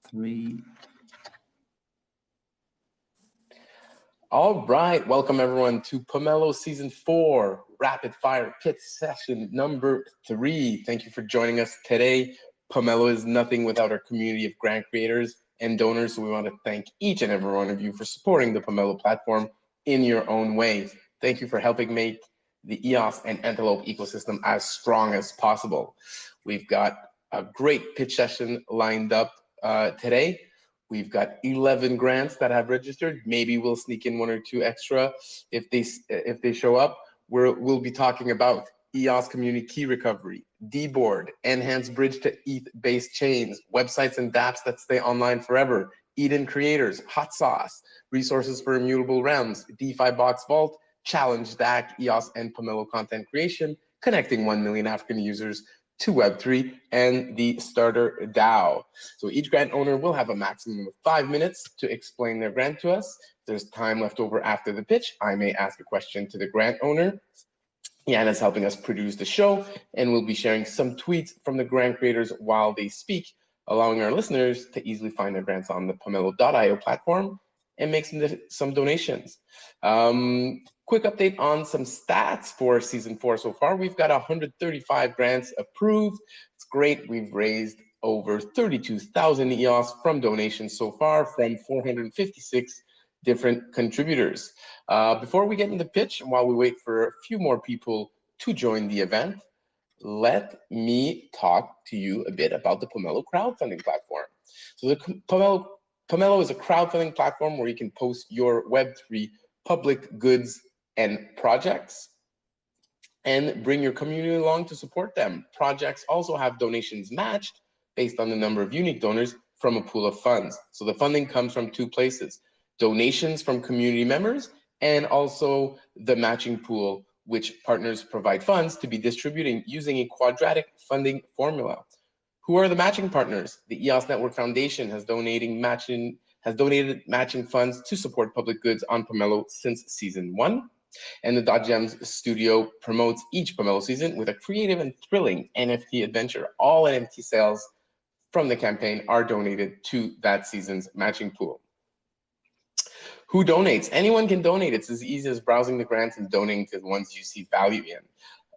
3. All right, welcome everyone to Pomelo Season 4, Rapid Fire Pitch Session number 3. Thank you for joining us today. Pomelo is nothing without our community of grant creators and donors, so we want to thank each and every one of you for supporting the Pomelo platform in your own way. Thank you for helping make the EOS and Antelope ecosystem as strong as possible. We've got a great pitch session lined up today. We've got 11 grants that have registered. Maybe we'll sneak in 1 or 2 extra if they show up. We'll be talking about EOS Community Key Recovery, dBoard, enhanced bridge to ETH-based chains, websites and dApps that stay online forever, Eden creators, hot sauce, resources for immutable realms, Defibox Vault, ChallengeDAC, EOS and Pomelo content creation, connecting 1 million African users to Web3, and the starter DAO. So each grant owner will have a maximum of 5 minutes to explain their grant to us. If there's time left over after the pitch, I may ask a question to the grant owner. Yana's helping us produce the show, and we'll be sharing some tweets from the grant creators while they speak, allowing our listeners to easily find their grants on the pomelo.io platform and make some donations. Quick update on some stats for Season 4 so far. We've got 135 grants approved. It's great. We've raised over 32,000 EOS from donations so far from 456 different contributors. Before we get into the pitch, and while we wait for a few more people to join the event, let me talk to you a bit about the Pomelo crowdfunding platform. So the Pomelo is a crowdfunding platform where you can post your Web3 public goods and projects and bring your community along to support them. Projects also have donations matched based on the number of unique donors from a pool of funds. So the funding comes from 2 places: donations from community members and also the matching pool, which partners provide funds to be distributing using a quadratic funding formula. Who are the matching partners? The EOS Network Foundation has donated matching funds to support public goods on Pomelo since Season 1. And the .gems studio promotes each Pomelo season with a creative and thrilling NFT adventure. All NFT sales from the campaign are donated to that season's matching pool. Who donates? Anyone can donate. It's as easy as browsing the grants and donating to the ones you see value in.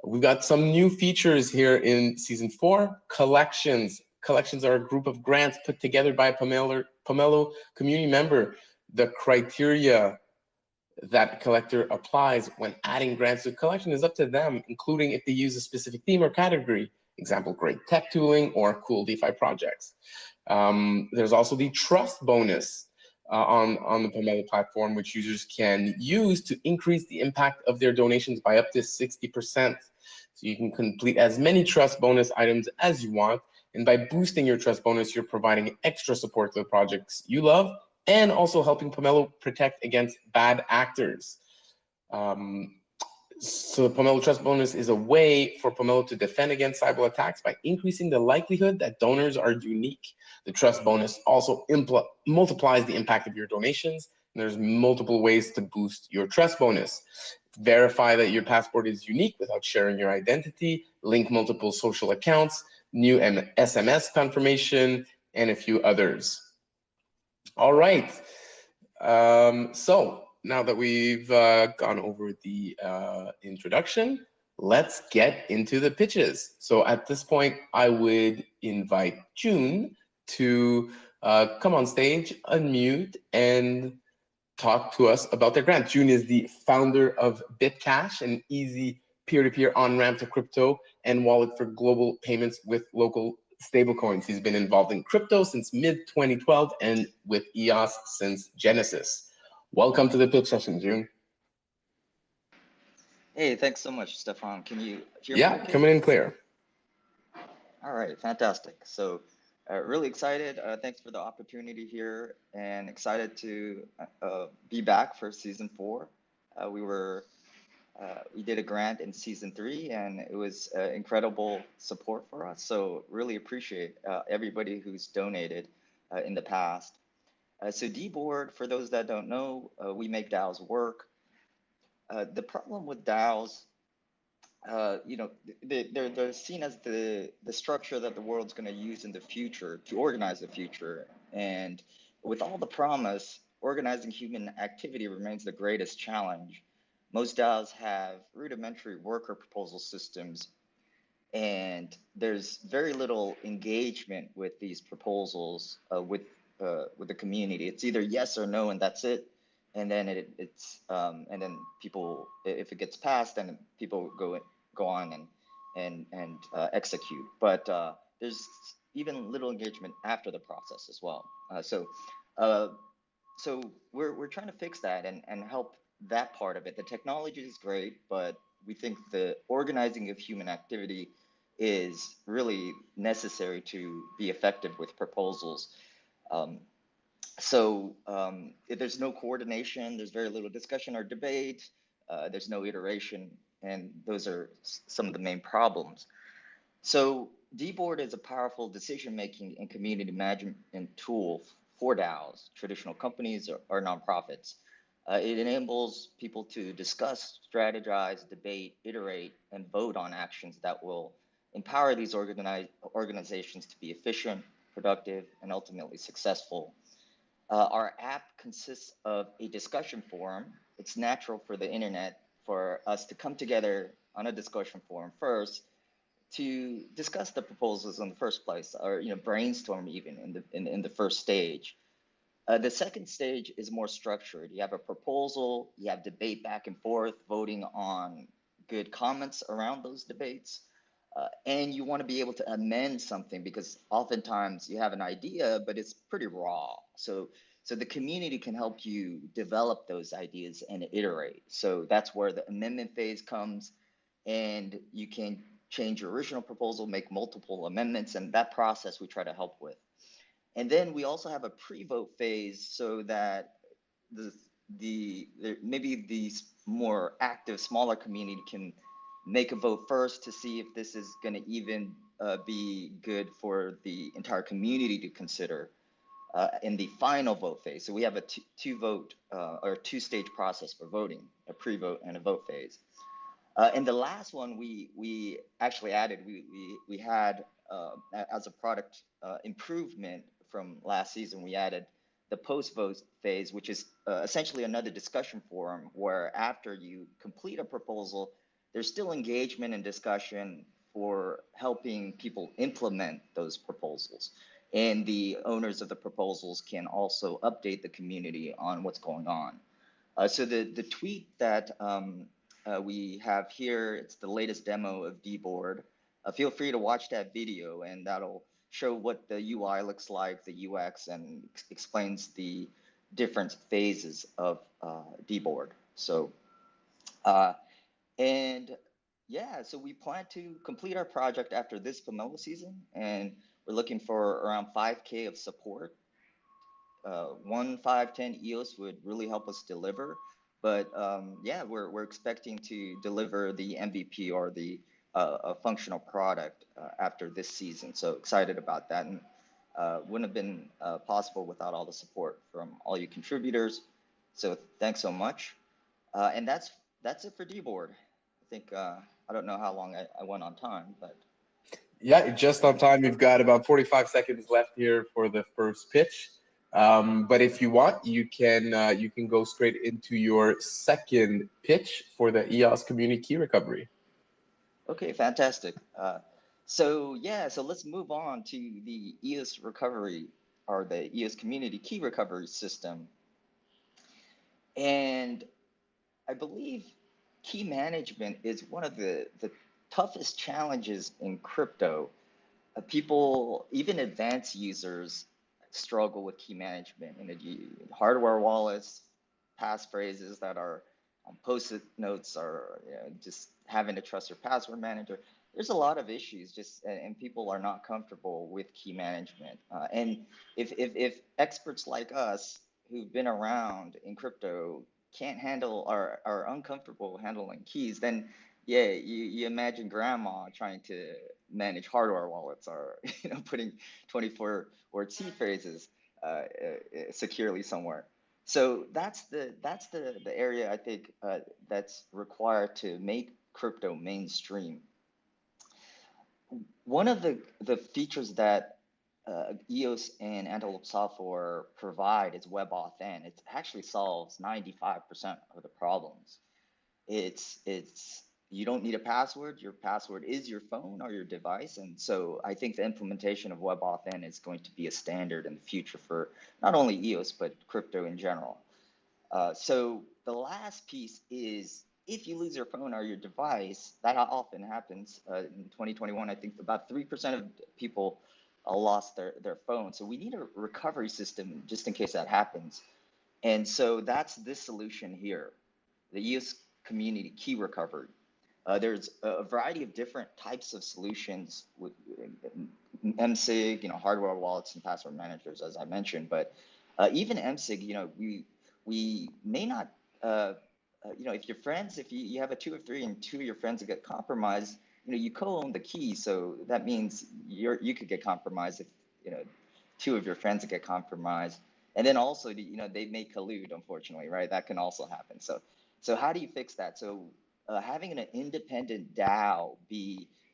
We've got some new features here in Season 4. Collections. Collections are a group of grants put together by a Pomelo community member. The criteria that a collector applies when adding grants to a collection is up to them, including if they use a specific theme or category, example, great tech tooling or cool DeFi projects. There's also the trust bonus on the Pomelo platform, which users can use to increase the impact of their donations by up to 60%. So you can complete as many trust bonus items as you want. And by boosting your trust bonus, you're providing extra support to the projects you love and also helping Pomelo protect against bad actors. So the Pomelo Trust Bonus is a way for Pomelo to defend against cyber attacks by increasing the likelihood that donors are unique. The Trust Bonus also multiplies the impact of your donations, and there's multiple ways to boost your Trust Bonus. Verify that your passport is unique without sharing your identity, link multiple social accounts, new SMS confirmation, and a few others. All right, so now that we've gone over the introduction, let's get into the pitches. So at this point, I would invite Jun to come on stage, unmute, and talk to us about their grant. Jun is the founder of BitCash, an easy peer-to-peer on-ramp to crypto and wallet for global payments with local stablecoins. He's been involved in crypto since mid-2012 and with EOS since Genesis. Welcome to the pitch session, Jun. Hey, thanks so much, Stephane. Can you hear me? Yeah, okay? Coming in clear. All right, fantastic. So really excited. Thanks for the opportunity here and excited to be back for Season 4. We did a grant in Season 3 and it was incredible support for us. So really appreciate everybody who's donated in the past. So dBoard, for those that don't know, we make DAOs work. The problem with DAOs, they're seen as the structure that the world's going to use in the future to organize the future. And with all the promise, organizing human activity remains the greatest challenge. Most DAOs have rudimentary worker proposal systems, and there's very little engagement with these proposals with the community. It's either yes or no, and that's it. And then and then people, if it gets passed, then people go on and execute. But there's even little engagement after the process as well. So we're trying to fix that and help that part of it. The technology is great, but we think the organizing of human activity is really necessary to be effective with proposals. If there's no coordination, there's very little discussion or debate, there's no iteration, and those are some of the main problems. So dBoard is a powerful decision-making and community management tool for DAOs, traditional companies or nonprofits. It enables people to discuss, strategize, debate, iterate, and vote on actions that will empower these organizations to be efficient, productive, and ultimately successful. Our app consists of a discussion forum. It's natural for the internet for us to come together on a discussion forum first to discuss the proposals in the first place, or brainstorm even in the first stage. The second stage is more structured. You have a proposal, you have debate back and forth, voting on good comments around those debates. And you want to be able to amend something because oftentimes you have an idea, but it's pretty raw. So the community can help you develop those ideas and iterate. So that's where the amendment phase comes, and you can change your original proposal, make multiple amendments, and that process we try to help with. And then we also have a pre-vote phase so that maybe the more active, smaller community can make a vote first to see if this is going to even be good for the entire community to consider in the final vote phase. So we have a two-stage process for voting, a pre-vote and a vote phase. And the last one we actually added, we had as a product improvement from last season, we added the post-vote phase, which is essentially another discussion forum where after you complete a proposal, there's still engagement and discussion for helping people implement those proposals. And the owners of the proposals can also update the community on what's going on. So the tweet that we have here, it's the latest demo of dBoard. Feel free to watch that video, and that'll show what the UI looks like, the UX, and explains the different phases of dBoard. So, so we plan to complete our project after this Pomelo season, and we're looking for around 5K of support. 1, 5, 10 EOS would really help us deliver. But we're expecting to deliver the MVP or the a functional product after this season. So excited about that, and wouldn't have been possible without all the support from all you contributors. So thanks so much. And that's it for dBoard. I think I don't know how long I went on time, but yeah, just on time. We've got about 45 seconds left here for the first pitch. But if you want, you can go straight into your second pitch for the EOS Community Key Recovery. Okay, fantastic. So let's move on to the EOS recovery, or the EOS Community Key Recovery system. And I believe key management is one of the toughest challenges in crypto. People, even advanced users, struggle with key management in hardware wallets, passphrases that are on post-it notes, or just having to trust your password manager. There's a lot of issues and people are not comfortable with key management. And if experts like us who've been around in crypto can't handle or are uncomfortable handling keys, then you imagine grandma trying to manage hardware wallets, or putting 24-word C phrases securely somewhere. So that's the area I think that's required to make crypto mainstream. One of the features that EOS and Antelope software provide is WebAuthn. It actually solves 95% of the problems. It's you don't need a password. Your password is your phone or your device. And so I think the implementation of WebAuthn is going to be a standard in the future for not only EOS, but crypto in general. So the last piece is, if you lose your phone or your device, that often happens. In 2021, I think about 3% of people lost their phone. So we need a recovery system just in case that happens. And so that's this solution here, the EOS Community Key Recovery. There's a variety of different types of solutions with MSIG, hardware wallets and password managers, as I mentioned. But even MSIG, we may not, if your friends, if you have a 2 or 3 and 2 of your friends get compromised, you co-own the key. So that means you could get compromised if 2 of your friends get compromised. And then also, they may collude, unfortunately, right? That can also happen. So how do you fix that? So having an independent DAO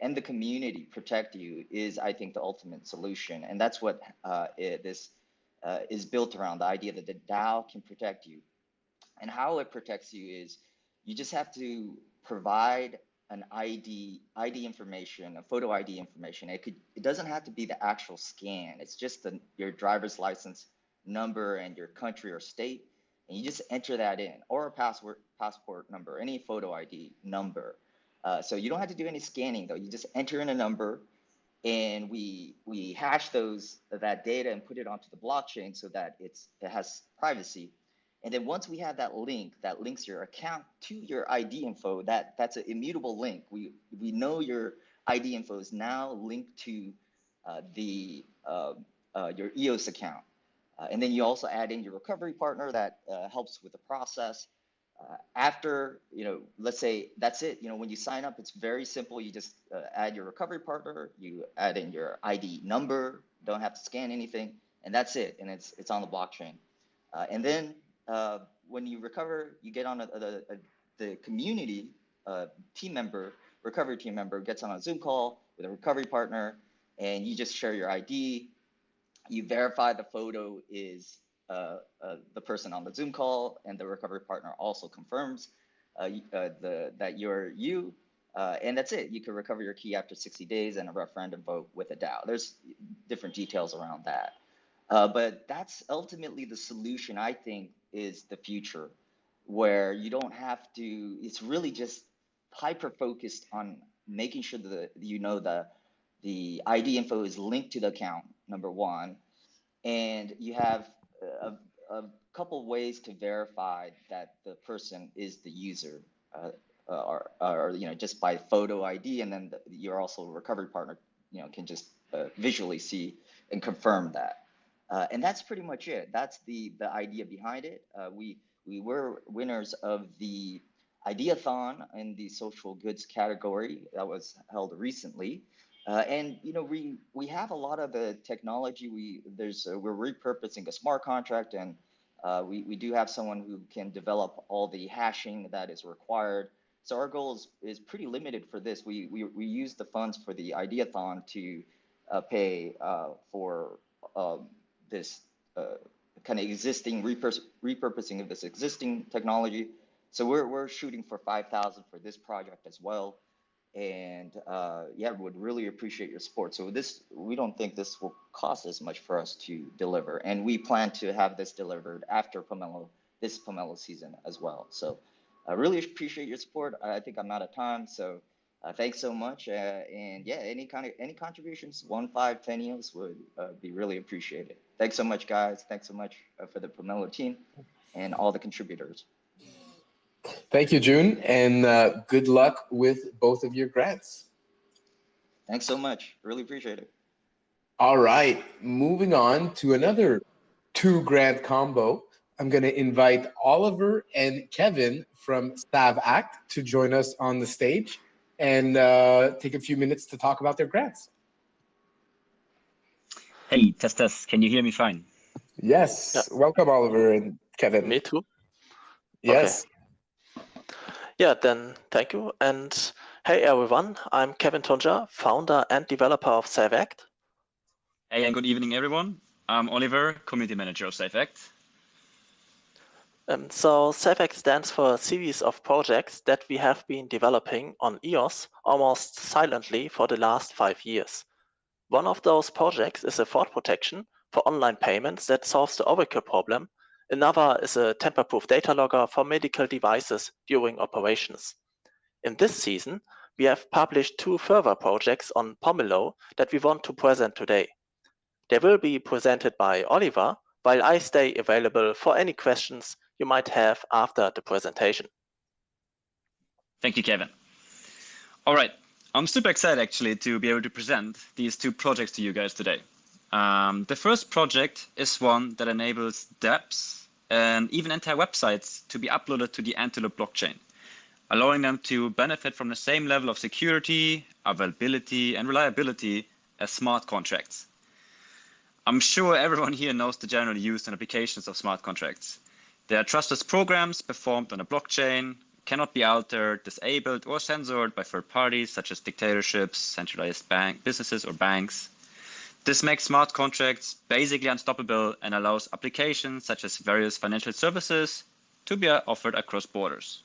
and the community protect you is, I think, the ultimate solution. And that's what this is built around, the idea that the DAO can protect you. And how it protects you is you just have to provide an ID information, a photo ID information. It doesn't have to be the actual scan. It's just your driver's license number and your country or state. And you just enter that in, or a passport number, any photo ID number. So you don't have to do any scanning though. You just enter in a number, and we hash that data and put it onto the blockchain so that it has privacy. And then once we have that link that links your account to your ID info, that's an immutable link. We know your ID info is now linked to your EOS account. And then you also add in your recovery partner that helps with the process. After, let's say that's it. When you sign up, it's very simple. You just add your recovery partner, you add in your ID number, don't have to scan anything, and that's it. And it's on the blockchain. And then when you recover, you get on the community recovery team member gets on a Zoom call with a recovery partner, and you just share your ID. You verify the photo is the person on the Zoom call, and the recovery partner also confirms that you're you, and that's it. You can recover your key after 60 days and a referendum vote with a DAO. There's different details around that. But that's ultimately the solution, I think, is the future, where you don't have to, it's really just hyper-focused on making sure that the ID info is linked to the account, number one, and you have a couple ways to verify that the person is the user, or just by photo ID, and then you're also a recovery partner, can just visually see and confirm that. And that's pretty much it. That's the idea behind it. We were winners of the Ideathon in the social goods category that was held recently. And we have a lot of the technology. We're repurposing a smart contract, and we do have someone who can develop all the hashing that is required. So our goal is pretty limited for this. We use the funds for the Ideathon to pay for this kind of existing repurposing of this existing technology. So we're shooting for 5,000 for this project as well. And would really appreciate your support. So we don't think this will cost as much for us to deliver, and we plan to have this delivered after this Pomelo season as well. So I really appreciate your support. I think I'm out of time, so thanks so much. And any contributions, 1, 5, 10 EOS would be really appreciated. Thanks so much, guys. Thanks so much for the Pomelo team and all the contributors. Thank you, Jun, and good luck with both of your grants. Thanks so much. Really appreciate it. All right, moving on to another 2-grant combo. I'm going to invite Oliver and Kevin from SavAct to join us on the stage and take a few minutes to talk about their grants. Hey, test. Can you hear me fine? Yes. Yeah. Welcome, Oliver and Kevin. Me too. Yes. Okay. Yeah, then thank you. And hey, everyone, I'm Kevin Tuncer, founder and developer of SavAct. Hey, and good evening, everyone. I'm Oliver, Community Manager of SavAct. So SavAct stands for a series of projects that we have been developing on EOS almost silently for the last 5 years. One of those projects is a fraud protection for online payments that solves the Oracle problem. Another is a tamper-proof data logger for medical devices during operations. In this season, we have published 2 further projects on Pomelo that we want to present today. They will be presented by Oliver, while I stay available for any questions you might have after the presentation. Thank you, Kevin. All right, I'm super excited actually to be able to present these 2 projects to you guys today. The first project is one that enables dApps and even entire websites to be uploaded to the Antelope blockchain, allowing them to benefit from the same level of security, availability, and reliability as smart contracts. I'm sure everyone here knows the general use and applications of smart contracts. They are trustless programs performed on a blockchain, cannot be altered, disabled, or censored by third parties such as dictatorships, centralized businesses, or banks. This makes smart contracts basically unstoppable and allows applications such as various financial services to be offered across borders.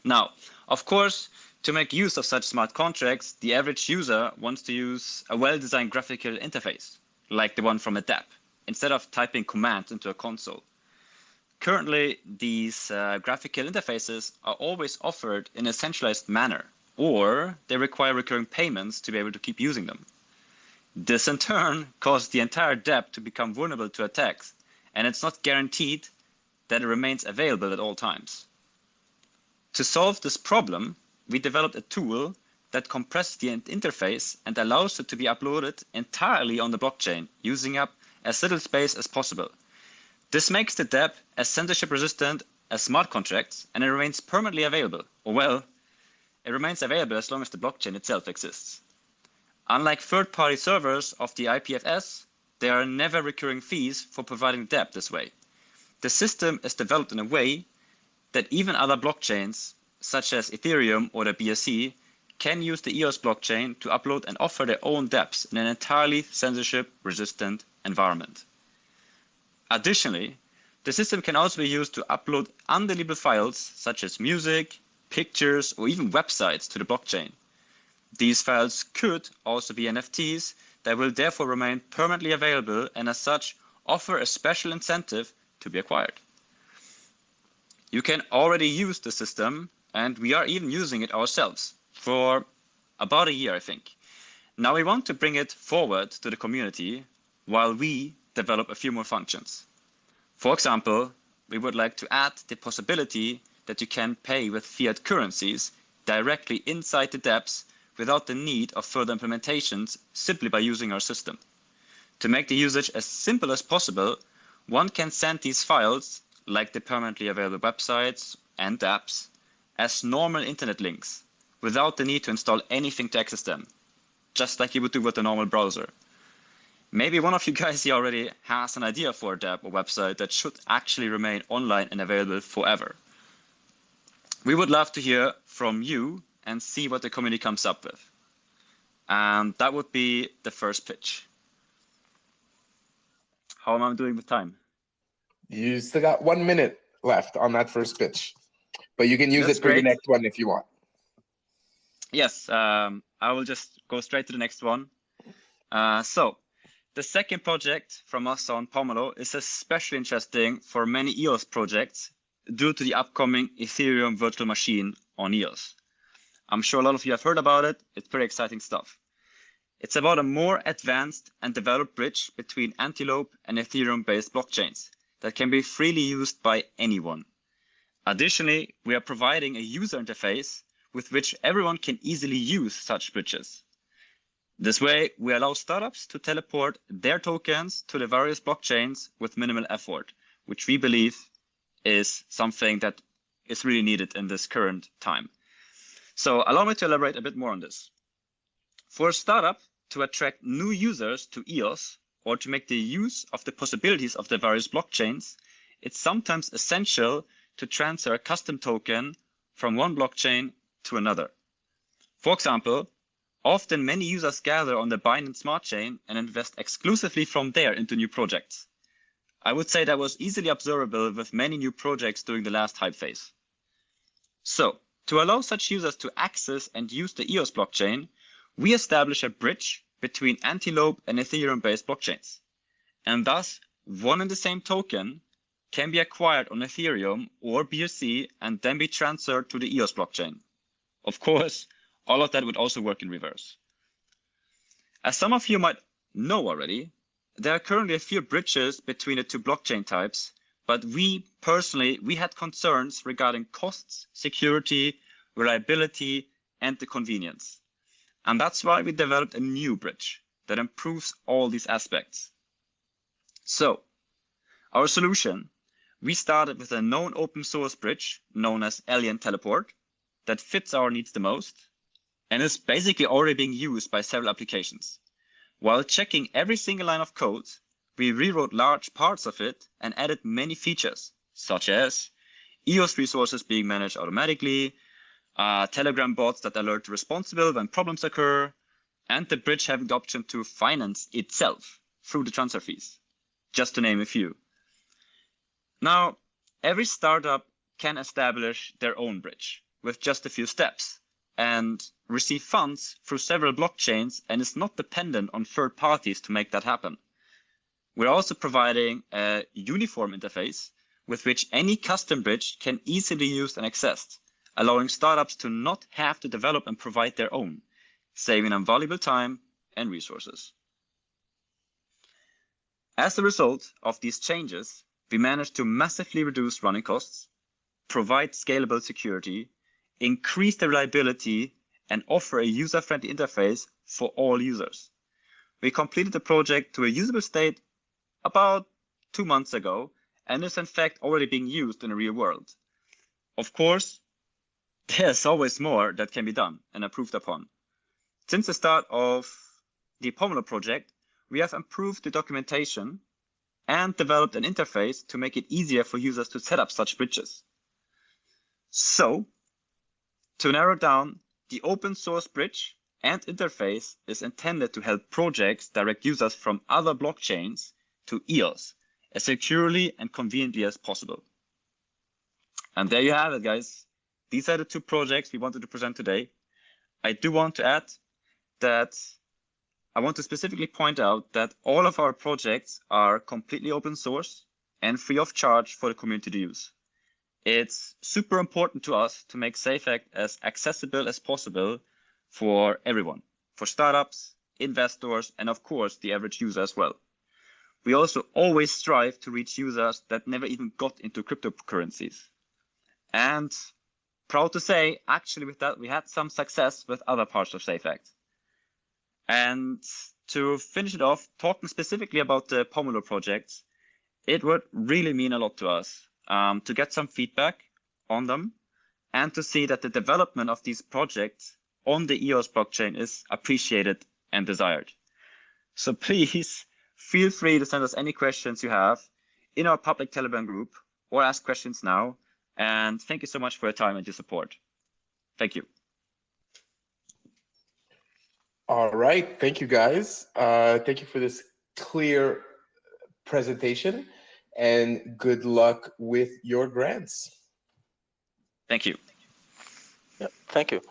Now, of course, to make use of such smart contracts, the average user wants to use a well-designed graphical interface, like the one from a dApp, instead of typing commands into a console. Currently, these graphical interfaces are always offered in a centralized manner, or they require recurring payments to be able to keep using them. This in turn causes the entire dApp to become vulnerable to attacks, and it's not guaranteed that it remains available at all times. To solve this problem, we developed a tool that compresses the interface and allows it to be uploaded entirely on the blockchain, using up as little space as possible. This makes the dApp as censorship resistant as smart contracts, and it remains permanently available. Or well, it remains available as long as the blockchain itself exists. Unlike third-party servers of the IPFS, there are never recurring fees for providing dApp this way. The system is developed in a way that even other blockchains, such as Ethereum or the BSC, can use the EOS blockchain to upload and offer their own dApps in an entirely censorship-resistant environment. Additionally, the system can also be used to upload undeleteable files such as music, pictures, or even websites to the blockchain. These files could also be NFTs that will therefore remain permanently available and as such offer a special incentive to be acquired. You can already use the system, and we are even using it ourselves for about a year, I think. Now we want to bring it forward to the community while we develop a few more functions. For example, we would like to add the possibility that you can pay with fiat currencies directly inside the dApps without the need of further implementations simply by using our system. To make the usage as simple as possible, one can send these files, like the permanently available websites and dApps, as normal internet links without the need to install anything to access them, just like you would do with a normal browser. Maybe one of you guys here already has an idea for a dApp or website that should actually remain online and available forever. We would love to hear from you and see what the community comes up with. And that would be the first pitch. How am I doing with time? You still got 1 minute left on that first pitch, but you can use That's it for the great. next one if you want. Yes, I will just go straight to the next one. So the second project from us on Pomelo is especially interesting for many EOS projects due to the upcoming Ethereum virtual machine on EOS. I'm sure a lot of you have heard about it. It's pretty exciting stuff. It's about a more advanced and developed bridge between Antelope and Ethereum-based blockchains that can be freely used by anyone. Additionally, we are providing a user interface with which everyone can easily use such bridges. This way, we allow startups to teleport their tokens to the various blockchains with minimal effort, which we believe is something that is really needed in this current time. So allow me to elaborate a bit more on this. For a startup to attract new users to EOS or to make the use of the possibilities of the various blockchains, it's sometimes essential to transfer a custom token from one blockchain to another. For example, Often many users gather on the Binance Smart Chain and invest exclusively from there into new projects. I would say that was easily observable with many new projects during the last hype phase. So, to allow such users to access and use the EOS blockchain, we establish a bridge between Antelope and Ethereum-based blockchains. And thus, one and the same token can be acquired on Ethereum or BSC and then be transferred to the EOS blockchain. Of course, all of that would also work in reverse. As some of you might know already, there are currently a few bridges between the two blockchain types, but we had concerns regarding costs, security, reliability, and the convenience. And that's why we developed a new bridge that improves all these aspects. So, our solution, we started with a known open source bridge known as Teleport that fits our needs the most and is basically already being used by several applications. While checking every single line of code, we rewrote large parts of it and added many features, such as EOS resources being managed automatically, Telegram bots that alert the responsible when problems occur, and the bridge having the option to finance itself through the transfer fees, just to name a few. Now, every startup can establish their own bridge with just a few steps and receive funds through several blockchains and is not dependent on third parties to make that happen. We're also providing a uniform interface with which any custom bridge can easily be used and accessed, allowing startups to not have to develop and provide their own, saving them valuable time and resources. As a result of these changes, we managed to massively reduce running costs, provide scalable security, increase the reliability, and offer a user-friendly interface for all users. We completed the project to a usable state about 2 months ago, and is in fact already being used in the real world. Of course, there's always more that can be done and improved upon. Since the start of the Pomelo project, we have improved the documentation and developed an interface to make it easier for users to set up such bridges. So, to narrow down, the open source bridge and interface is intended to help projects direct users from other blockchains to EOS as securely and conveniently as possible. And there you have it, guys. These are the two projects we wanted to present today. I do want to add that I want to specifically point out that all of our projects are completely open source and free of charge for the community to use. It's super important to us to make SavAct as accessible as possible for everyone, for startups, investors, and of course, the average user as well. We also always strive to reach users that never even got into cryptocurrencies. And proud to say, actually with that, we had some success with other parts of SavAct. And to finish it off, talking specifically about the Pomelo projects, it would really mean a lot to us to get some feedback on them and to see that the development of these projects on the EOS blockchain is appreciated and desired. So please feel free to send us any questions you have in our public Telegram group or ask questions now. And thank you so much for your time and your support. Thank you. All right. Thank you, guys. Thank you for this clear presentation and good luck with your grants. Thank you. Yep, thank you.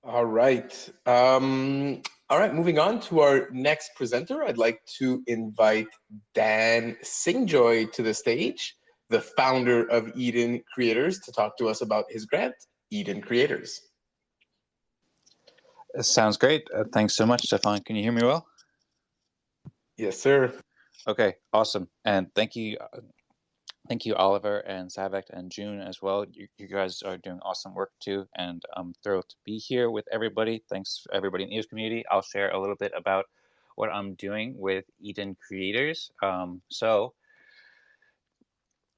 All right. All right, moving on to our next presenter, I'd like to invite Dan Singjoy to the stage, the founder of Eden Creators, to talk to us about his grant, Eden Creators. Sounds great. Thanks so much, Stephane. Can you hear me well? Yes, sir. Okay, awesome. And thank you, Oliver and SavAct and Jun as well. You guys are doing awesome work too, and I'm thrilled to be here with everybody. Thanks everybody in the EOS community. I'll share a little bit about what I'm doing with Eden Creators. So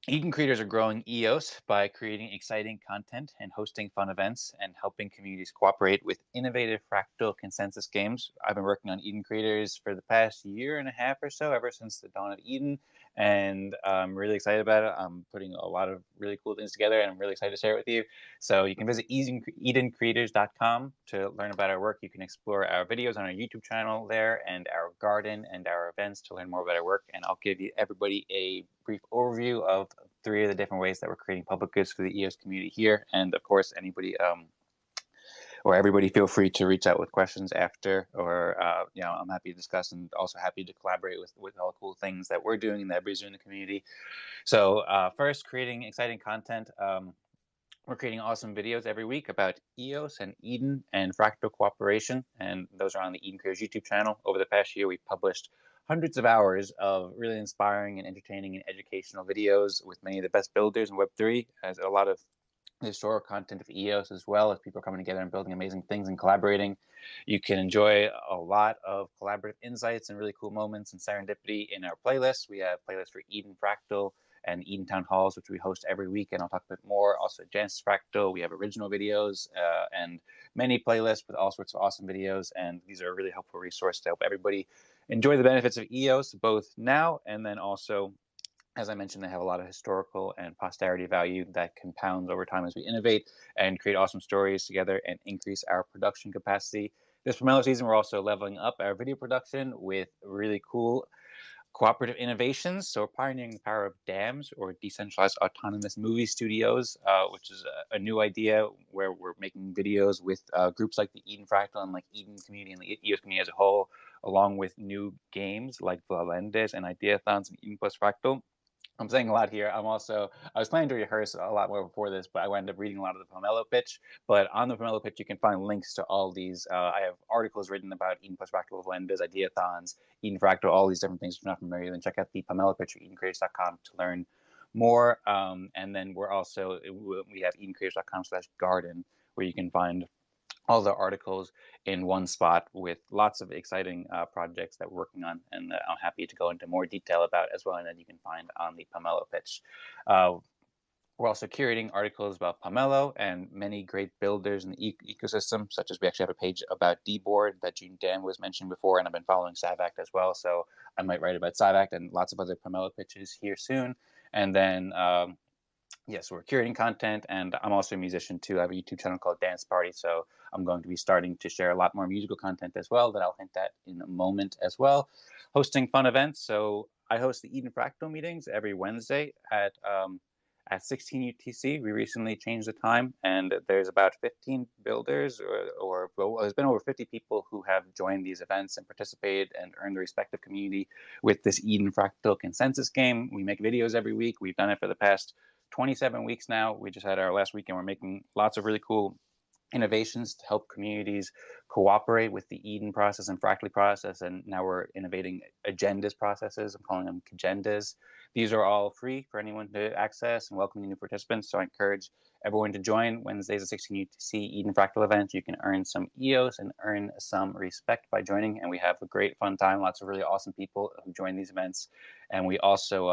Eden creators are growing EOS by creating exciting content and hosting fun events and helping communities cooperate with innovative fractal consensus games. I've been working on Eden creators for the past year and a half or so, ever since the dawn of Eden, and I'm really excited about it. I'm putting a lot of really cool things together, and I'm really excited to share it with you. So you can visit EdenCreators.com to learn about our work. You can explore our videos on our YouTube channel there, and our garden and our events to learn more about our work. And I'll give you everybody a brief overview of 3 of the different ways that we're creating public goods for the EOS community here. And of course, anybody or everybody feel free to reach out with questions after, or I'm happy to discuss, and also happy to collaborate with all the cool things that we're doing and that everybody's doing in the community. So first, creating exciting content. We're creating awesome videos every week about EOS and Eden and fractal cooperation, and those are on the Eden Creators YouTube channel. Over the past year, we've published hundreds of hours of really inspiring and entertaining and educational videos with many of the best builders in Web3, as a lot of historical content of EOS, as well as people coming together and building amazing things and collaborating. You can enjoy a lot of collaborative insights and really cool moments and serendipity in our playlists. We have playlists for Eden Fractal and Eden Town Halls, which we host every week, and I'll talk a bit more. Also, Jan's Fractal, we have original videos and many playlists with all sorts of awesome videos, and these are a really helpful resource to help everybody enjoy the benefits of EOS, both now and then also, as I mentioned, they have a lot of historical and posterity value that compounds over time as we innovate and create awesome stories together and increase our production capacity. This Pomelo season, we're also leveling up our video production with really cool cooperative innovations. So we're pioneering the power of DAMs, or decentralized autonomous movie studios, which is a new idea where we're making videos with groups like the Eden Fractal and like Eden community and the EOS community as a whole, along with new games like Valendes and Ideathons and Eden Plus Fractal. I'm saying a lot here. I was planning to rehearse a lot more before this, but I wound up reading a lot of the Pomelo pitch. But on the Pomelo pitch, you can find links to all these. I have articles written about Eden Plus Fractal, Valendes, Ideathons, Eden Fractal, all these different things. If you're not familiar, then check out the Pomelo pitch at EdenCreators.com to learn more. And then we have EdenCreators.com/garden, where you can find all the articles in one spot with lots of exciting projects that we're working on, and I'm happy to go into more detail about as well, and that you can find on the Pomelo pitch. We're also curating articles about Pomelo and many great builders in the ecosystem, such as we actually have a page about dBoard that Jun Dam was mentioned before, and I've been following SavAct as well, so I might write about SavAct and lots of other Pomelo pitches here soon. And then yes, we're curating content, and I'm also a musician too. I have a YouTube channel called Dance Party, so I'm going to be starting to share a lot more musical content as well that I'll hint at in a moment as well. Hosting fun events. So I host the Eden Fractal meetings every Wednesday at 16 UTC. We recently changed the time, and there's about 15 builders, or there's been over 50 people who have joined these events and participated and earned the respective community with this Eden Fractal consensus game. We make videos every week. We've done it for the past 27 weeks now. We just had our last weekend. We're making lots of really cool innovations to help communities cooperate with the Eden process and Fractally process, and now we're innovating agendas processes. I'm calling them agendas. These are all free for anyone to access and welcoming new participants, so I encourage everyone to join Wednesdays at 16 UTC Eden Fractal events. You can earn some EOS and earn some respect by joining, and we have a great fun time. Lots of really awesome people who join these events, and we also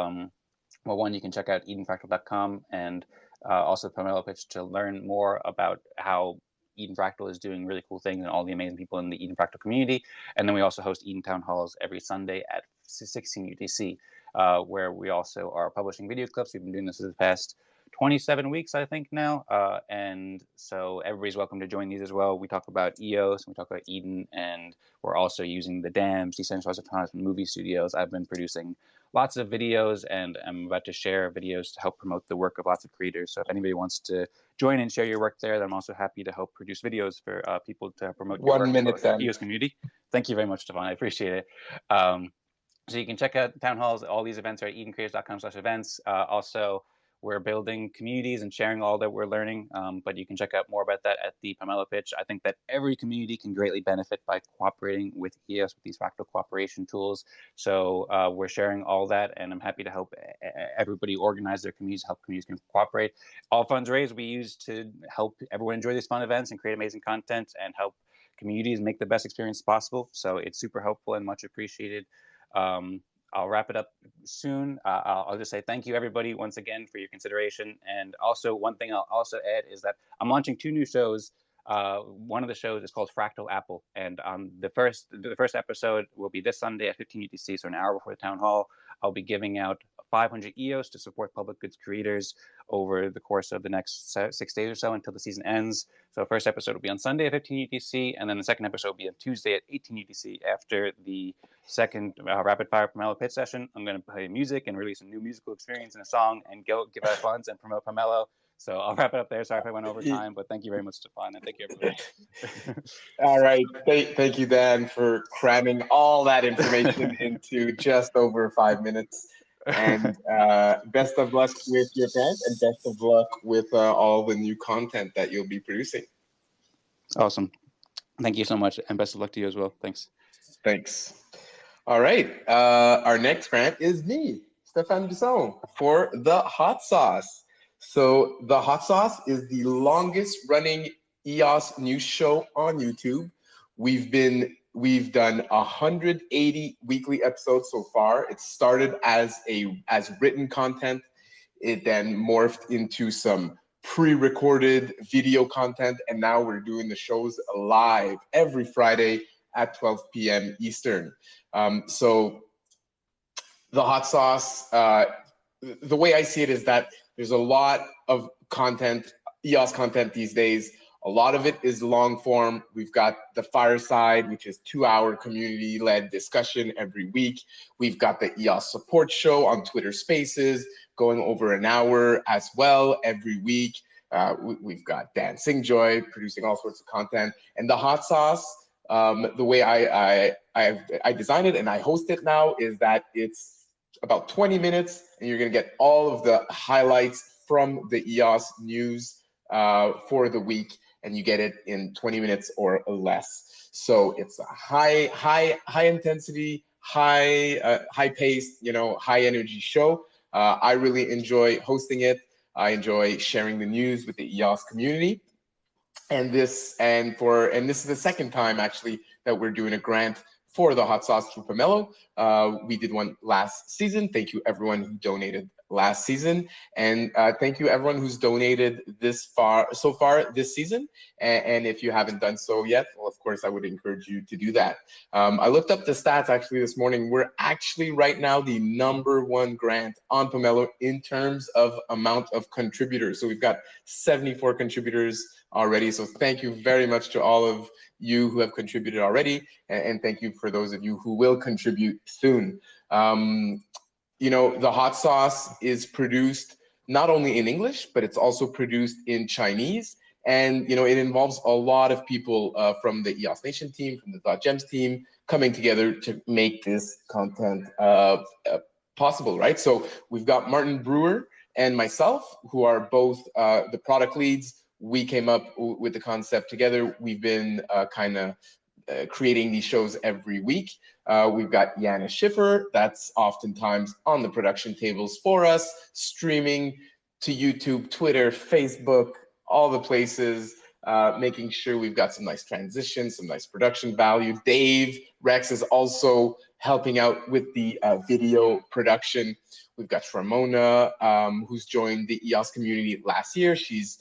well, one, you can check out EdenFractal.com and also the Pomelo pitch to learn more about how Eden Fractal is doing really cool things and all the amazing people in the Eden Fractal community. And then we also host Eden Town Halls every Sunday at 16 UTC, where we also are publishing video clips. We've been doing this for the past 27 weeks, I think now. And so everybody's welcome to join these as well. We talk about EOS, and we talk about Eden, and we're also using the DAMs, decentralized autonomous movie studios. I've been producing lots of videos, and I'm about to share videos to help promote the work of lots of creators. So if anybody wants to join and share your work there, then I'm also happy to help produce videos for people to promote your work in the EOS community. Thank you very much, Stephane. I appreciate it. So you can check out town halls. All these events are at edencreators.com/events. Also, we're building communities and sharing all that we're learning, but you can check out more about that at the Pomelo pitch. I think that every community can greatly benefit by cooperating with EOS with these fractal cooperation tools. So we're sharing all that, and I'm happy to help everybody organize their communities, help communities can cooperate. All funds raised we use to help everyone enjoy these fun events and create amazing content and help communities make the best experience possible. So it's super helpful and much appreciated. I'll wrap it up soon. I'll just say thank you, everybody, once again for your consideration. And also, one thing I'll also add is that I'm launching 2 new shows. One of the shows is called Fractal Apple, and the first episode will be this Sunday at 15 UTC, so an hour before the town hall. I'll be giving out 500 EOS to support public goods creators over the course of the next 6 days or so until the season ends. So first episode will be on Sunday at 15 UTC, and then the second episode will be on Tuesday at 18 UTC. After the second rapid fire Pomelo pit session, I'm going to play music and release a new musical experience and a song and give out funds and promote Pomelo. So I'll wrap it up there. Sorry if I went over time, but thank you very much, Stephane, and thank you, everybody. All right. Thank you, Dan, for cramming all that information into just over 5 minutes. And best of luck with your grant, and best of luck with all the new content that you'll be producing. Awesome. Thank you so much, and best of luck to you as well. Thanks. Thanks. All right. Our next grant is me, Stephane Bisson, for the hot sauce. So the hot sauce is the longest running EOS news show on YouTube. We've done 180 weekly episodes so far. It started as written content. It then morphed into some pre-recorded video content, and now we're doing the shows live every Friday at 12 p.m. Eastern. So the hot sauce, the way I see it is that there's a lot of content, EOS content these days. A lot of it is long form. We've got the Fireside, which is 2-hour community-led discussion every week. We've got the EOS support show on Twitter Spaces going over an hour as well every week. We've got Dan Singjoy producing all sorts of content. And the hot sauce, the way I design it and I host it now is that it's about 20 minutes, and you're going to get all of the highlights from the EOS news for the week, and you get it in 20 minutes or less. So it's a high intensity, high paced, high energy show. I really enjoy hosting it. I enjoy sharing the news with the EOS community. And this is the second time actually that we're doing a grant for the hot sauce through Pomelo. We did one last season. Thank you everyone who donated last season, and thank you everyone who's donated so far this season. And if you haven't done so yet, well, of course I would encourage you to do that. I looked up the stats actually this morning. We're actually right now the #1 grant on Pomelo in terms of amount of contributors. So we've got 74 contributors already. So thank you very much to all of you who have contributed already, and thank you for those of you who will contribute soon. The hot sauce is produced not only in English, but it's also produced in Chinese. And, it involves a lot of people from the EOS Nation team, from the .gems team, coming together to make this content possible, right? So we've got Martin Brewer and myself, who are both the product leads. We came up with the concept together. We've been creating these shows every week. We've got Yana Schiffer, that's oftentimes on the production tables for us, streaming to YouTube, Twitter, Facebook, all the places, making sure we've got some nice transitions, some nice production value. Dave Rex is also helping out with the video production. We've got Ramona, who's joined the EOS community last year. She's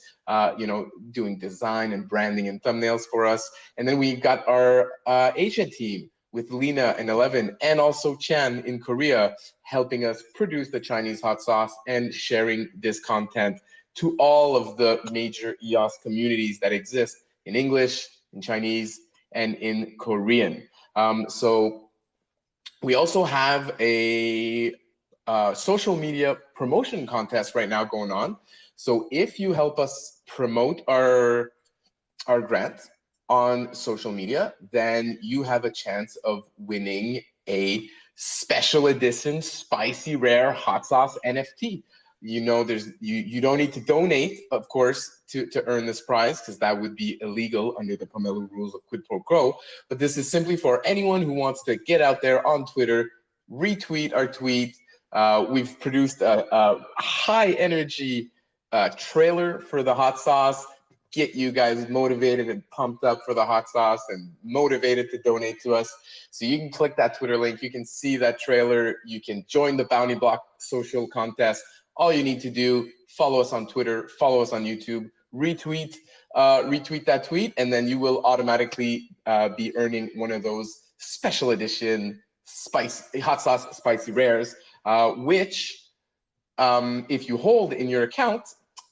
doing design and branding and thumbnails for us. And then we've got our Asia team with Lena and 11, and also Chan in Korea, helping us produce the Chinese hot sauce and sharing this content to all of the major EOS communities that exist in English, in Chinese, and in Korean. So we also have a social media promotion contest right now going on. So if you help us promote our grant on social media, then you have a chance of winning a special edition spicy rare hot sauce NFT. You don't need to donate, of course, to earn this prize, because that would be illegal under the Pomelo rules of quid pro quo. But this is simply for anyone who wants to get out there on Twitter, retweet our tweet. We've produced a high energy trailer for the hot sauce. get you guys motivated and pumped up for the hot sauce and motivated to donate to us. So you can click that Twitter link. You can see that trailer. You can join the Bounty Block social contest. All you need to do, follow us on Twitter, follow us on YouTube, retweet that tweet, and then you will automatically be earning one of those special edition hot sauce spicy rares, which if you hold in your account,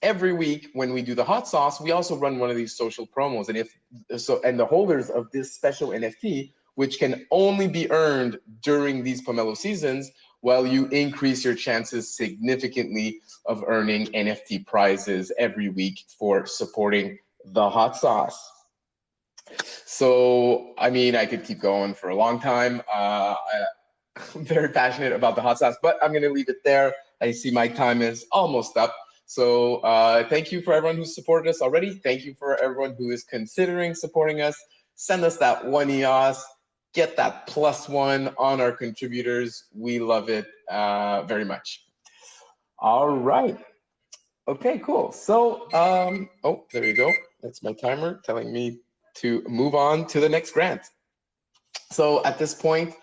every week when we do the hot sauce, we also run one of these social promos. And the holders of this special NFT, which can only be earned during these Pomelo seasons, well, you increase your chances significantly of earning NFT prizes every week for supporting the hot sauce. So, I mean, I could keep going for a long time. I'm very passionate about the hot sauce, but I'm going to leave it there. I see my time is almost up. So thank you for everyone who's supported us already. Thank you for everyone who is considering supporting us. Send us that one EOS. Get that +1 on our contributors. We love it very much. All right. Okay, cool. So, oh, there you go. That's my timer telling me to move on to the next grant. So at this point,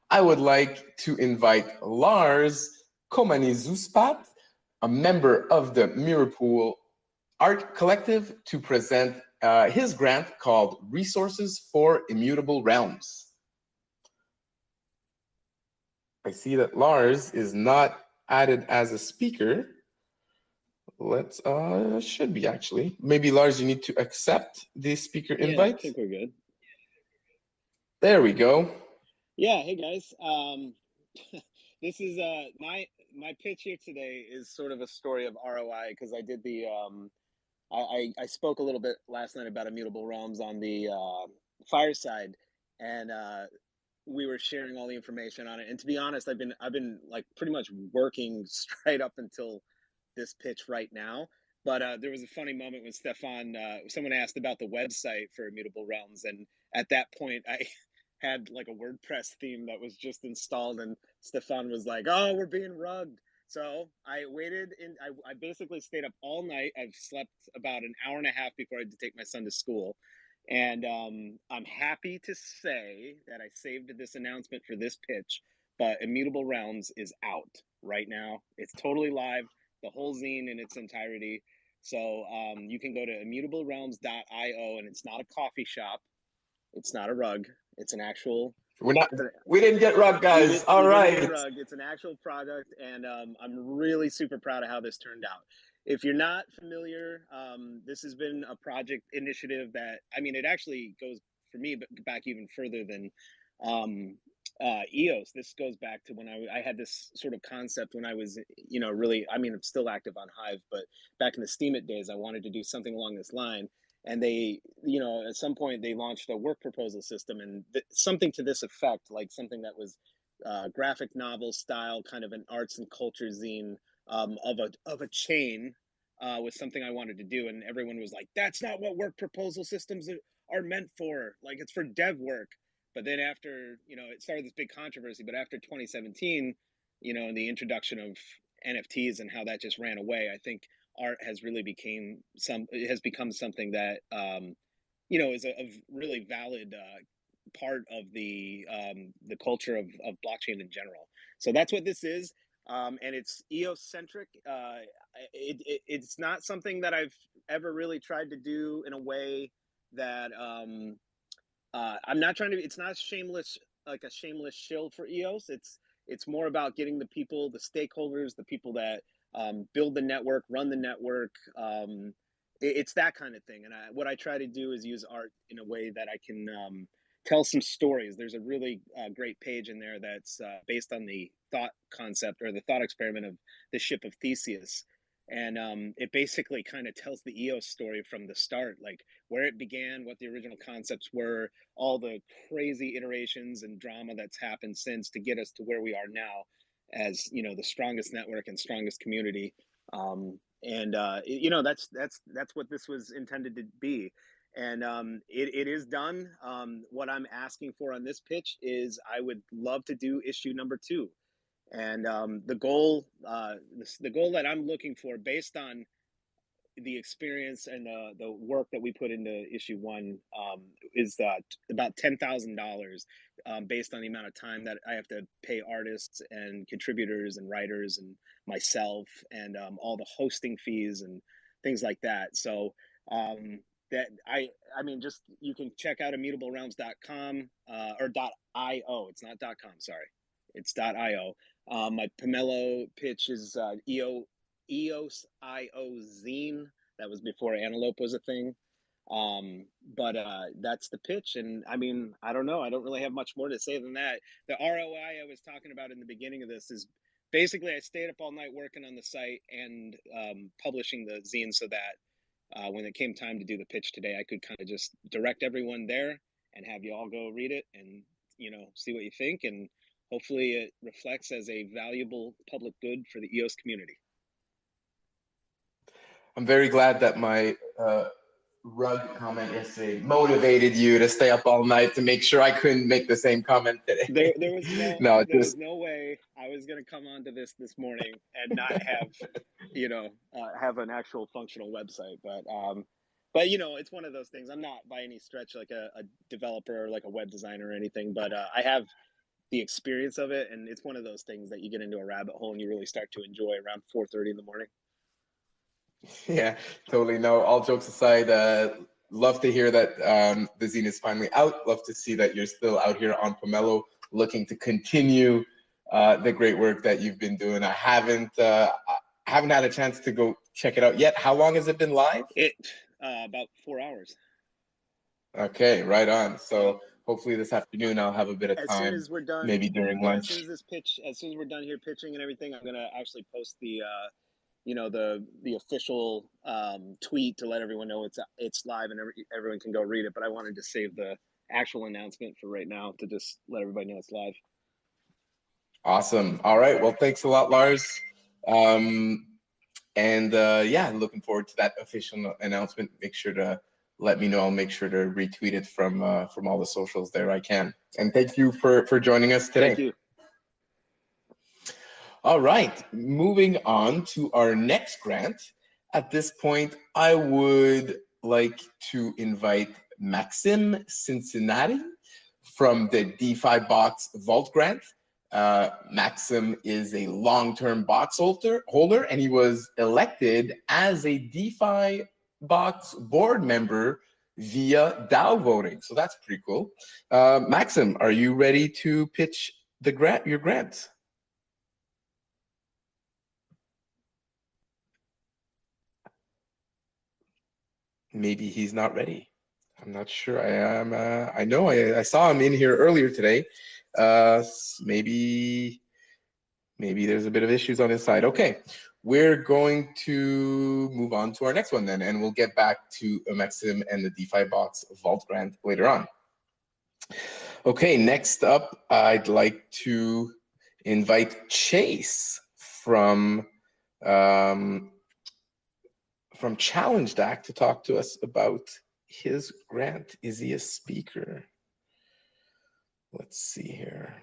I would like to invite Lars Kommienezuspadt, a member of the Mirrorpool Art Collective, to present his grant called Resources for Immutable Realms. I see that Lars is not added as a speaker. Let's, should be actually. Maybe Lars, you need to accept the speaker invite. I think we're good. There we go. Yeah, hey guys. This is my pitch here today is sort of a story of ROI, because I did the I spoke a little bit last night about Immutable Realms on the fireside, and we were sharing all the information on it. And to be honest, I've been like pretty much working straight up until this pitch right now. But there was a funny moment when Stephane, someone asked about the website for Immutable Realms, and at that point I had like a WordPress theme that was just installed, and Stephane was like, "Oh, we're being rugged." So I waited, and I basically stayed up all night. I've slept about an hour and a half before I had to take my son to school. And I'm happy to say that I saved this announcement for this pitch, but Immutable Realms is out right now. It's totally live, the whole zine in its entirety. So you can go to immutablerealms.io, and it's not a coffee shop. It's not a rug. It's an actual... We didn't get rug, guys. All right. It's an actual product, and I'm really super proud of how this turned out. If you're not familiar, this has been a project initiative that, I mean, it actually goes for me back even further than EOS. This goes back to when I had this sort of concept when I was, really, I mean, I'm still active on Hive, but back in the Steemit days, I wanted to do something along this line. And they, at some point they launched a work proposal system, and something to this effect, like something that was graphic novel style, kind of an arts and culture zine of a chain was something I wanted to do. And everyone was like, that's not what work proposal systems are meant for. Like, it's for dev work. But then after, it started this big controversy, but after 2017, and the introduction of NFTs and how that just ran away, I think art has really become something that is a really valid part of the culture of blockchain in general. So that's what this is, and it's EOS centric. It's not something that I've ever really tried to do in a way that I'm not trying to. It's not shameless, like a shameless shill for EOS. It's more about getting the people, the stakeholders, the people that build the network, run the network. It's that kind of thing. And what I try to do is use art in a way that I can tell some stories. There's a really great page in there that's based on the thought concept or the thought experiment of the ship of Theseus. And it basically kind of tells the EOS story from the start, like where it began, what the original concepts were, all the crazy iterations and drama that's happened since to get us to where we are now as, the strongest network and strongest community. That's what this was intended to be. And it is done. What I'm asking for on this pitch is I would love to do issue number 2. And the goal that I'm looking for, based on the experience and the work that we put into issue 1 is about $10,000 based on the amount of time that I have to pay artists and contributors and writers and myself and all the hosting fees and things like that. So that I mean, just you can check out immutablerealms.com or .io. It's not .com, sorry. It's .io. My Pomelo pitch is EOS Zine. That was before Antelope was a thing. But that's the pitch. And I mean, I don't know. I don't really have much more to say than that. The ROI I was talking about in the beginning of this is basically I stayed up all night working on the site and publishing the zine so that when it came time to do the pitch today, I could kind of just direct everyone there and have you all go read it and, you know, see what you think. And hopefully it reflects as a valuable public good for the EOS community. I'm very glad that my rug comment yesterday motivated you to stay up all night to make sure I couldn't make the same comment today. There was was no way I was going to come onto this morning and not have, you know, have an actual functional website. But you know, it's one of those things. I'm not by any stretch like a developer or like a web designer or anything, but I have the experience of it, and it's one of those things that you get into a rabbit hole and you really start to enjoy around 4:30 in the morning. Yeah, totally. No, all jokes aside, love to hear that the zine is finally out. Love to see that you're still out here on Pomelo looking to continue the great work that you've been doing. I haven't had a chance to go check it out yet. How long has it been live? About 4 hours. Okay, right on. So hopefully this afternoon I'll have a bit of time. As soon as we're done, maybe during lunch. As soon as we're done here pitching and everything, I'm gonna actually post the you know, the official tweet to let everyone know it's live and everyone can go read it. But I wanted to save the actual announcement for right now to just let everybody know it's live. Awesome. All right. Well, thanks a lot, Lars. Yeah, looking forward to that official announcement. Make sure to let me know. I'll make sure to retweet it from all the socials there I can. And thank you for joining us today. Thank you. All right, moving on to our next grant. At this point, I would like to invite Maxim Cincinnatis from the Defibox Vault Grant. Maxim is a long-term box holder, and he was elected as a Defibox board member via DAO voting. So that's pretty cool. Maxim, are you ready to pitch your grant? Maybe he's not ready. I'm not sure. I know I saw him in here earlier today. Maybe there's a bit of issues on his side. Okay, we're going to move on to our next one then, and we'll get back to Maxim and the Defibox Vault Grant later on. Okay, next up, I'd like to invite Chace from ChallengeDAC to talk to us about his grant. Is he a speaker? Let's see here.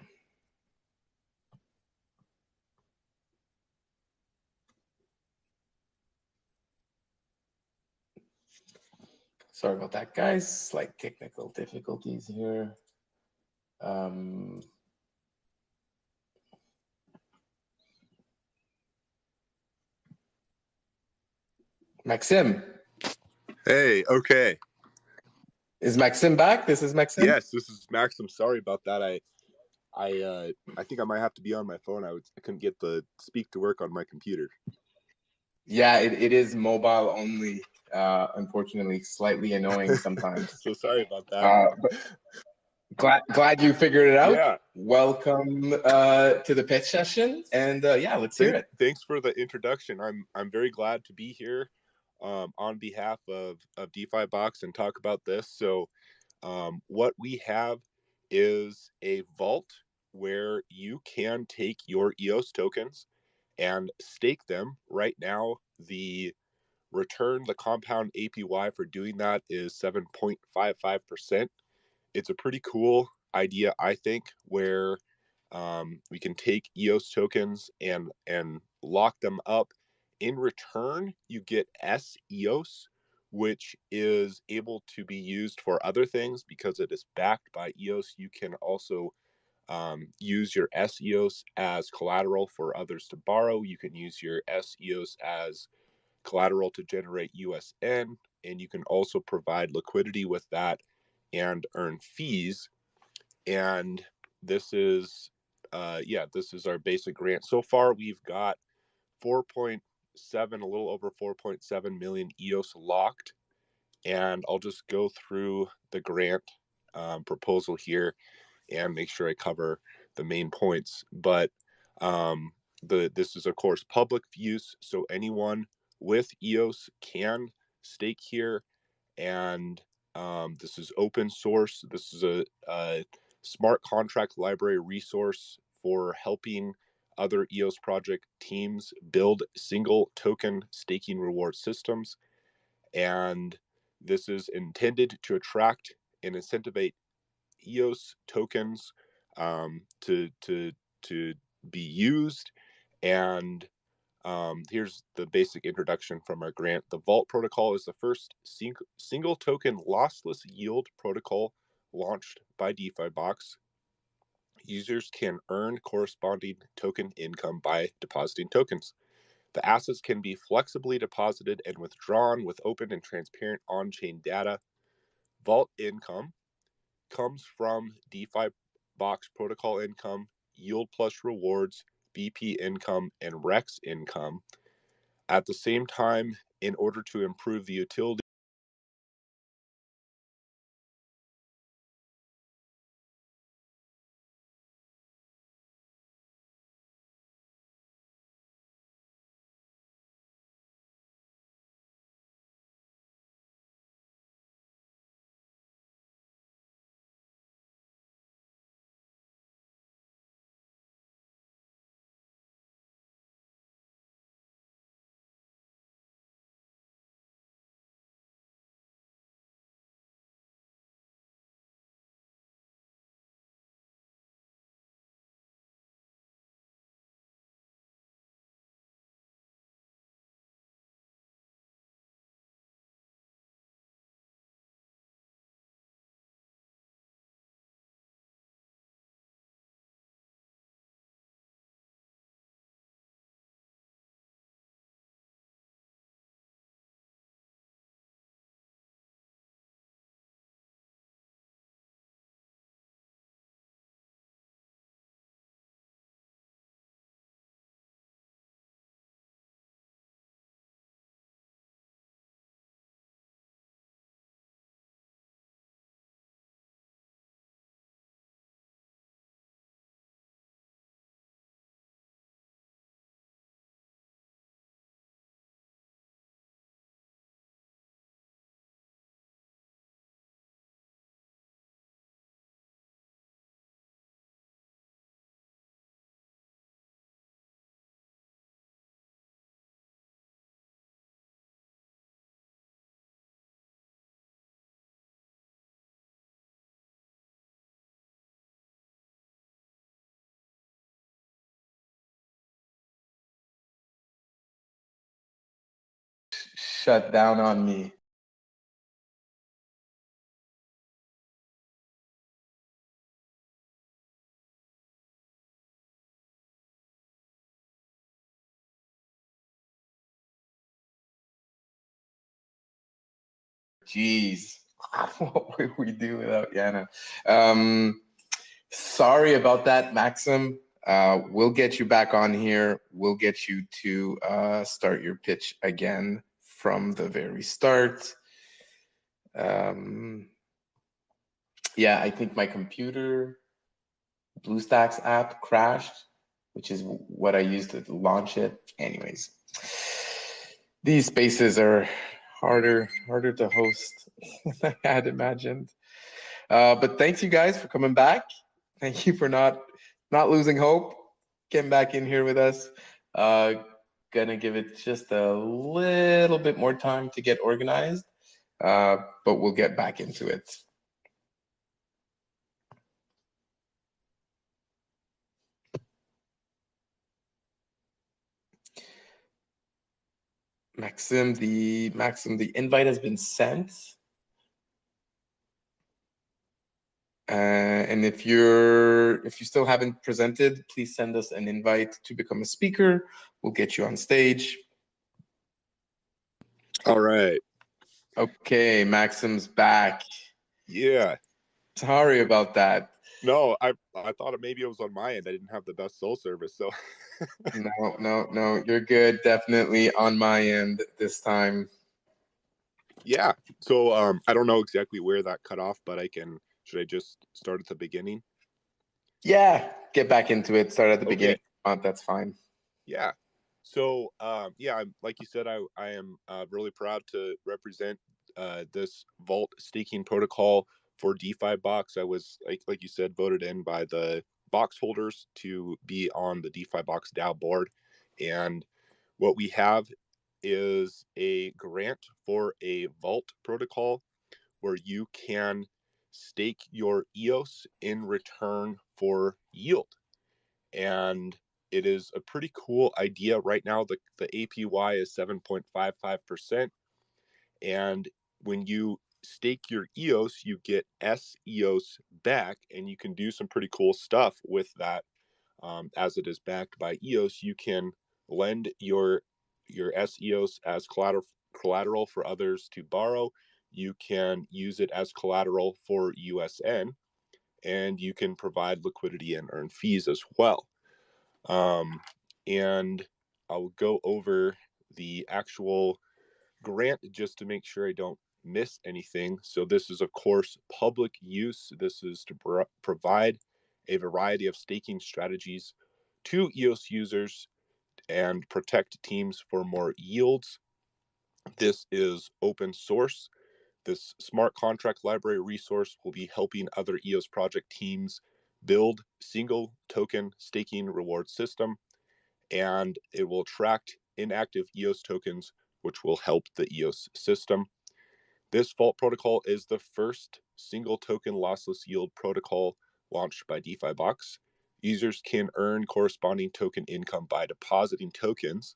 Sorry about that, guys. Slight technical difficulties here. Maxim. Hey, okay. Is Maxim back? This is Maxim? Yes, this is Maxim. Sorry about that. I think I might have to be on my phone. I couldn't get the speak to work on my computer. Yeah, it is mobile only. Unfortunately, slightly annoying sometimes. So sorry about that. Glad you figured it out. Yeah. Welcome to the pitch session, and yeah, let's hear it. Thanks for the introduction. I'm very glad to be here on behalf of Defibox and talk about this. So what we have is a vault where you can take your EOS tokens and stake them. Right now, the compound APY for doing that is 7.55%. It's a pretty cool idea, I think, where we can take EOS tokens and lock them up In return, you get EOS, which is able to be used for other things because it is backed by EOS. You can also use your EOS as collateral for others to borrow. You can use your EOS as collateral to generate USN, and you can also provide liquidity with that and earn fees. And this is, this is our basic grant. So far, we've got 4.7, a little over 4.7 million EOS locked. And I'll just go through the grant proposal here and make sure I cover the main points. But this is, of course, public use. So anyone with EOS can stake here. And this is open source. This is a smart contract library resource for helping other EOS project teams build single token staking reward systems. And this is intended to attract and incentivize EOS tokens to be used. And here's the basic introduction from our grant. The Vault protocol is the first single token lossless yield protocol launched by Defibox. Users can earn corresponding token income by depositing tokens. The assets can be flexibly deposited and withdrawn with open and transparent on-chain data. Vault income comes from Defibox protocol income, yield plus rewards, BP income, and Rex income. At the same time, in order to improve the utility shut down on me. Jeez, what would we do without Yana? Sorry about that, Maxim. We'll get you back on here. We'll get you to start your pitch again from the very start. Yeah, I think my computer, BlueStacks app crashed, which is what I used to launch it. Anyways, these spaces are harder to host than I had imagined. But thanks you guys for coming back. Thank you for not losing hope, getting back in here with us. Gonna give it just a little bit more time to get organized, but we'll get back into it. Maxim, the invite has been sent. And if you still haven't presented, please send us an invite to become a speaker. We'll get you on stage. All right. Okay, Maxim's back. Yeah. Sorry about that. No, I thought maybe it was on my end. I didn't have the best cell service, so. No, you're good. Definitely on my end this time. Yeah. So I don't know exactly where that cut off, but should I just start at the beginning? Yeah, get back into it. Start at the Okay. beginning. That's fine. Yeah. So yeah, like you said, I am really proud to represent this Vault staking protocol for Defibox. I was like you said, voted in by the box holders to be on the Defibox DAO board, and what we have is a grant for a Vault protocol where you can stake your EOS in return for yield. And it is a pretty cool idea. Right now, the APY is 7.55%. And when you stake your EOS, you get SEOS back, and you can do some pretty cool stuff with that. As it is backed by EOS, you can lend your SEOS as collateral for others to borrow. You can use it as collateral for USN, and you can provide liquidity and earn fees as well. And I'll go over the actual grant just to make sure I don't miss anything. So this is, of course, public use. This is to provide a variety of staking strategies to EOS users and protect teams for more yields. This is open source. This smart contract library resource will be helping other EOS project teams build single token staking reward system, and it will attract inactive EOS tokens, which will help the EOS system. This Vault protocol is the first single token lossless yield protocol launched by Defibox. Users can earn corresponding token income by depositing tokens.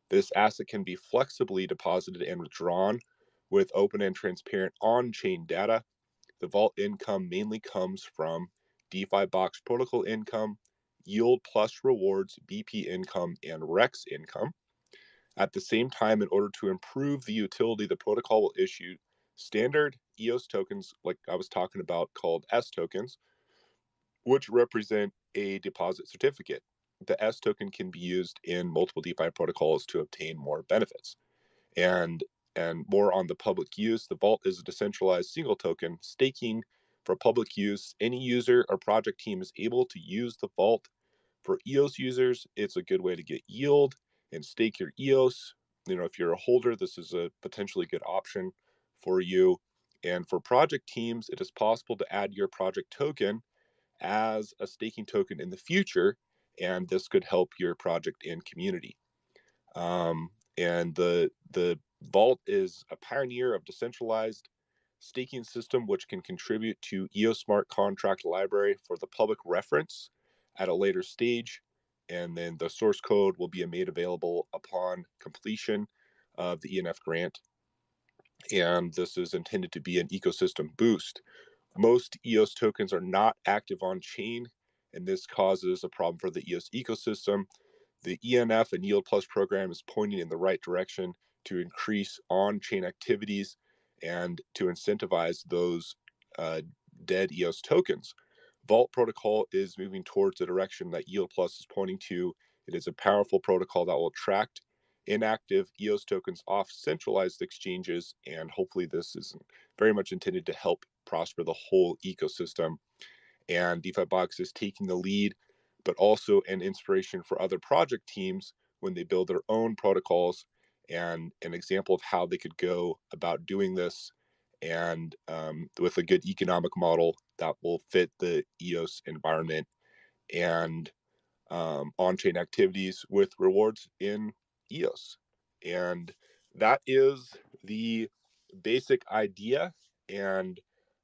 This asset can be flexibly deposited and withdrawn with open and transparent on-chain data. The Vault income mainly comes from Defibox protocol income, yield plus rewards, BP income, and REX income. At the same time, in order to improve the utility, the protocol will issue standard EOS tokens, like I was talking about, called S tokens, which represent a deposit certificate. The S token can be used in multiple DeFi protocols to obtain more benefits. And more on the public use, the Vault is a decentralized single token staking for public use. Any user or project team is able to use the Vault. For EOS users, it's a good way to get yield and stake your EOS. If you're a holder, this is a potentially good option for you. And for project teams, it is possible to add your project token as a staking token in the future, and this could help your project and community. And the Vault is a pioneer of decentralized staking system, which can contribute to EOS Smart Contract Library for the public reference at a later stage. And then the source code will be made available upon completion of the ENF grant. And this is intended to be an ecosystem boost. Most EOS tokens are not active on chain, and this causes a problem for the EOS ecosystem. The ENF and Yield Plus program is pointing in the right direction to increase on-chain activities and to incentivize those dead EOS tokens. Vault protocol is moving towards the direction that Yield Plus is pointing to. It is a powerful protocol that will attract inactive EOS tokens off centralized exchanges, and hopefully this is very much intended to help prosper the whole ecosystem. And Defibox is taking the lead, but also an inspiration for other project teams when they build their own protocols, and an example of how they could go about doing this, and with a good economic model that will fit the EOS environment and on-chain activities with rewards in EOS. And that is the basic idea. And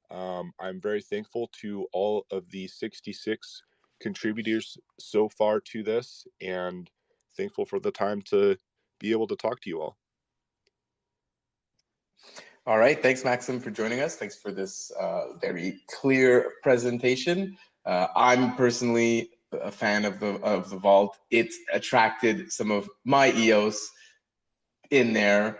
I'm very thankful to all of the 66 contributors so far to this, and thankful for the time to be able to talk to you all. All right, thanks Maxim for joining us. Thanks for this very clear presentation. I'm personally a fan of the vault. It's attracted some of my EOS in there,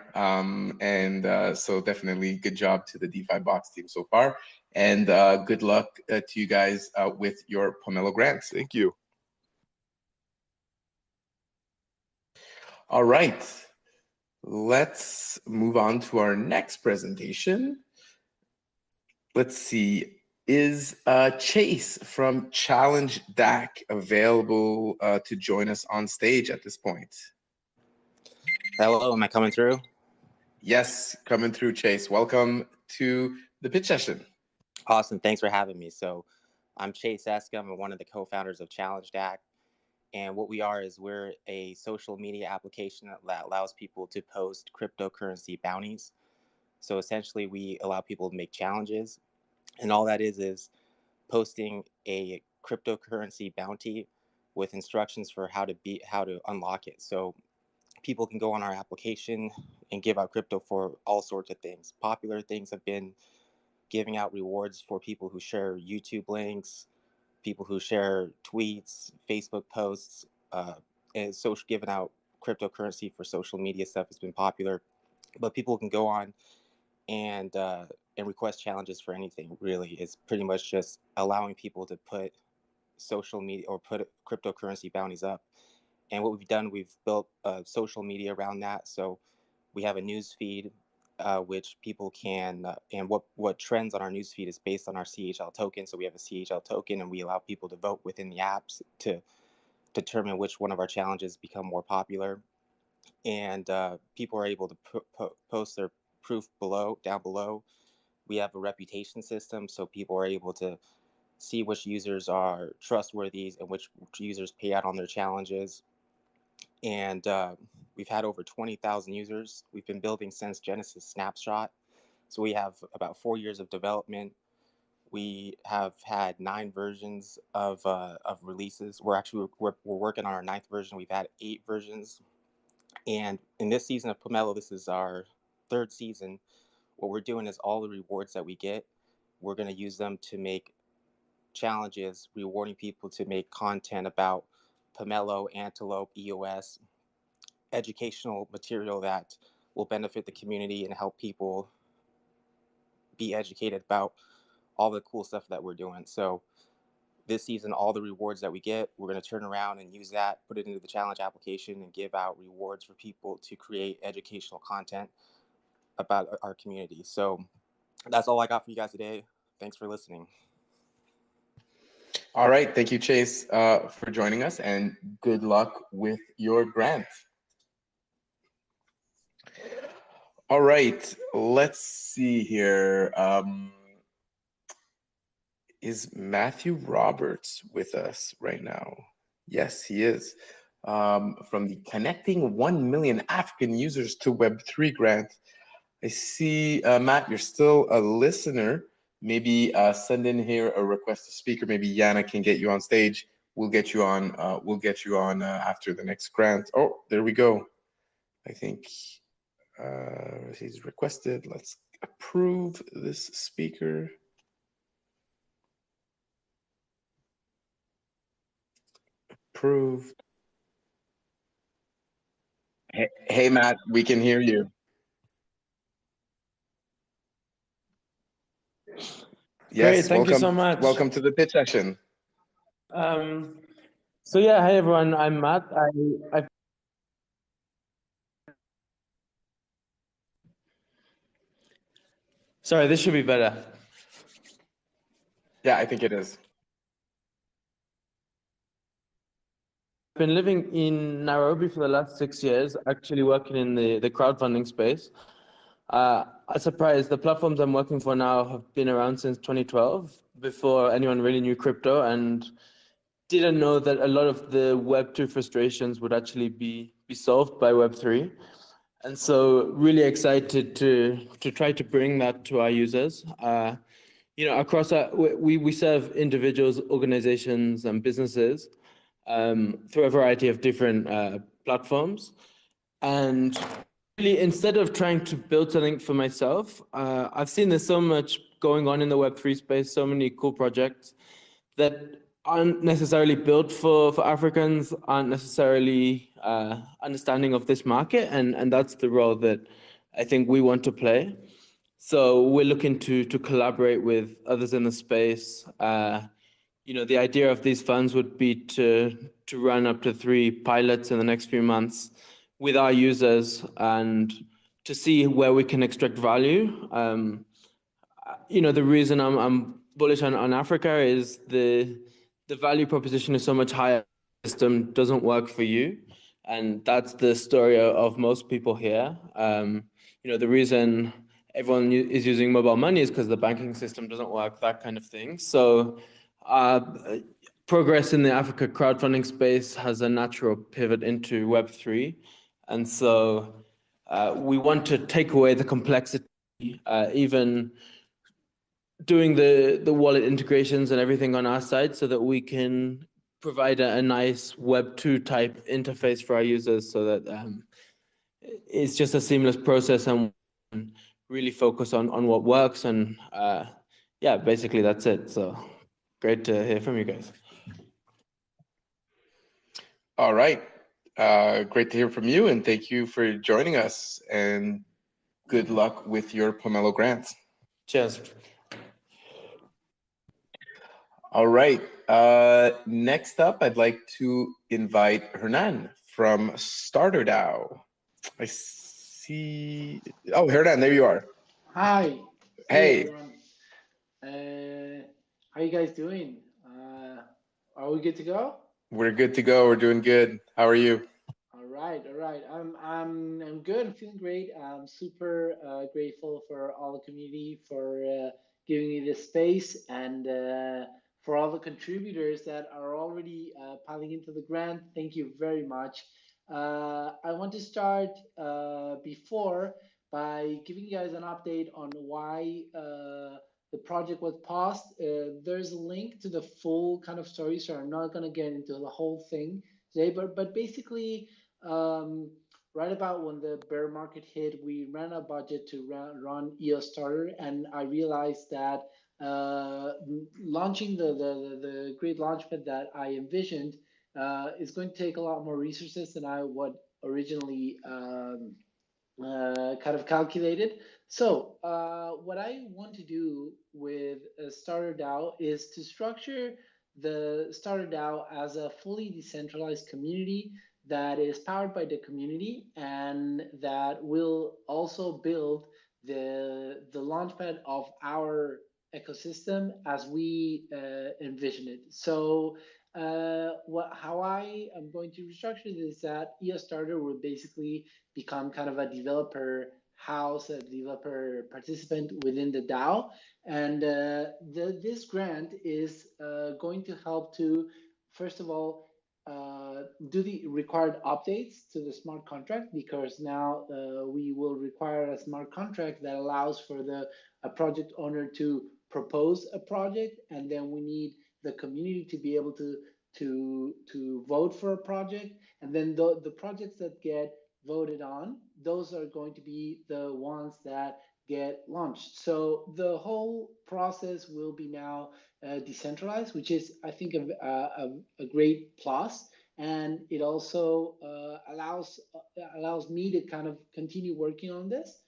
so definitely good job to the Defibox team so far, and good luck to you guys with your Pomelo grants. Thank you. All right, let's move on to our next presentation. Let's see, is Chace from ChallengeDAC available to join us on stage at this point? Hello, am I coming through? Yes, coming through, Chace. Welcome to the pitch session. Awesome, thanks for having me. So I'm Chace Eskam. I'm one of the co-founders of ChallengeDAC. And what we are is we're a social media application that allows people to post cryptocurrency bounties. So essentially we allow people to make challenges. And all that is posting a cryptocurrency bounty with instructions for how to unlock it. So people can go on our application and give out crypto for all sorts of things. Popular things have been giving out rewards for people who share YouTube links, people who share tweets, Facebook posts, and social, giving out cryptocurrency for social media stuff has been popular. But people can go on and request challenges for anything. Really, it's pretty much just allowing people to put social media or put cryptocurrency bounties up. And what we've done, we've built social media around that. So we have a news feed, which people can, and what trends on our news feed is based on our CHL token. So we have a CHL token, and we allow people to vote within the apps to determine which one of our challenges become more popular. And people are able to post their proof down below. We have a reputation system, so people are able to see which users are trustworthy and which users pay out on their challenges. And we've had over 20,000 users. We've been building since Genesis Snapshot. So we have about 4 years of development. We have had 9 versions of releases. We're working on our 9th version. We've had 8 versions. And in this season of Pomelo, this is our 3rd season. What we're doing is all the rewards that we get, we're going to use them to make challenges, rewarding people to make content about Pomelo, Antelope, EOS, educational material that will benefit the community and help people be educated about all the cool stuff that we're doing. So this season, all the rewards that we get, we're going to turn around and use that, put it into the challenge application, and give out rewards for people to create educational content about our community. So that's all I got for you guys today. Thanks for listening. All right, thank you, Chace, for joining us, and good luck with your grant. All right, let's see here. Is Matthew Roberts with us right now? Yes, he is. From the Connecting 1 Million African Users to Web3 grant. I see, Matt, you're still a listener. Maybe send in here a request to speak, or maybe Yana can get you on stage. We'll get you on. After the next grant. Oh, there we go. I think he's requested. Let's approve this speaker. Approved. Hey, Matt, we can hear you. Yes, great. Thank you so much. Welcome to the pitch session. So yeah, hi everyone. I'm Matt. Sorry, this should be better. Yeah, I think it is. I've been living in Nairobi for the last 6 years, actually working in the crowdfunding space. A surprise, the platforms I'm working for now have been around since 2012, before anyone really knew crypto, and didn't know that a lot of the Web2 frustrations would actually be solved by Web3. And so really excited to try to bring that to our users. Across we serve individuals, organizations, and businesses through a variety of different platforms. And really, instead of trying to build something for myself, I've seen there's so much going on in the Web3 space, so many cool projects that aren't necessarily built for Africans, aren't necessarily understanding of this market, and that's the role that I think we want to play. So we're looking to collaborate with others in the space. You know, the idea of these funds would be to run up to 3 pilots in the next few months with our users and to see where we can extract value. You know, the reason I'm bullish on Africa is the value proposition is so much higher. The system doesn't work for you, and that's the story of most people here. You know, the reason everyone is using mobile money is because the banking system doesn't work, that kind of thing. So progress in the Africa crowdfunding space has a natural pivot into Web3. And so we want to take away the complexity, even doing the wallet integrations and everything on our side so that we can provide a nice Web2 type interface for our users so that it's just a seamless process and really focus on what works. And yeah, basically that's it. So great to hear from you guys. All right. Great to hear from you, and thank you for joining us, and good luck with your Pomelo grants. Cheers. All right. Next up, I'd like to invite Hernan from StarterDAO. I see. Oh, Hernan, there you are. Hi. Hey. Everyone. How you guys doing? Are we good to go? We're good to go. We're doing good. How are you? All right. I'm good. I'm feeling great. I'm super grateful for all the community for giving me this space and for all the contributors that are already piling into the grant. Thank you very much. I want to start before by giving you guys an update on why the project was paused. There's a link to the full kind of story, so I'm not going to get into the whole thing today, but basically, right about when the bear market hit, we ran a budget to run EOS Starter, and I realized that launching the great launchpad that I envisioned is going to take a lot more resources than I would originally kind of calculated. So what I want to do with StarterDAO is to structure the StarterDAO as a fully decentralized community that is powered by the community and that will also build the launchpad of our ecosystem as we envision it. So how I am going to restructure this is that EOS Starter will basically become kind of a developer house, a developer participant within the DAO. And this grant is going to help to, first of all, do the required updates to the smart contract, because now we will require a smart contract that allows for a project owner to propose a project, and then we need the community to be able to vote for a project, and then the projects that get voted on, those are going to be the ones that get launched. So the whole process will be now decentralized, which is, I think, a great plus, and it also allows me to kind of continue working on this.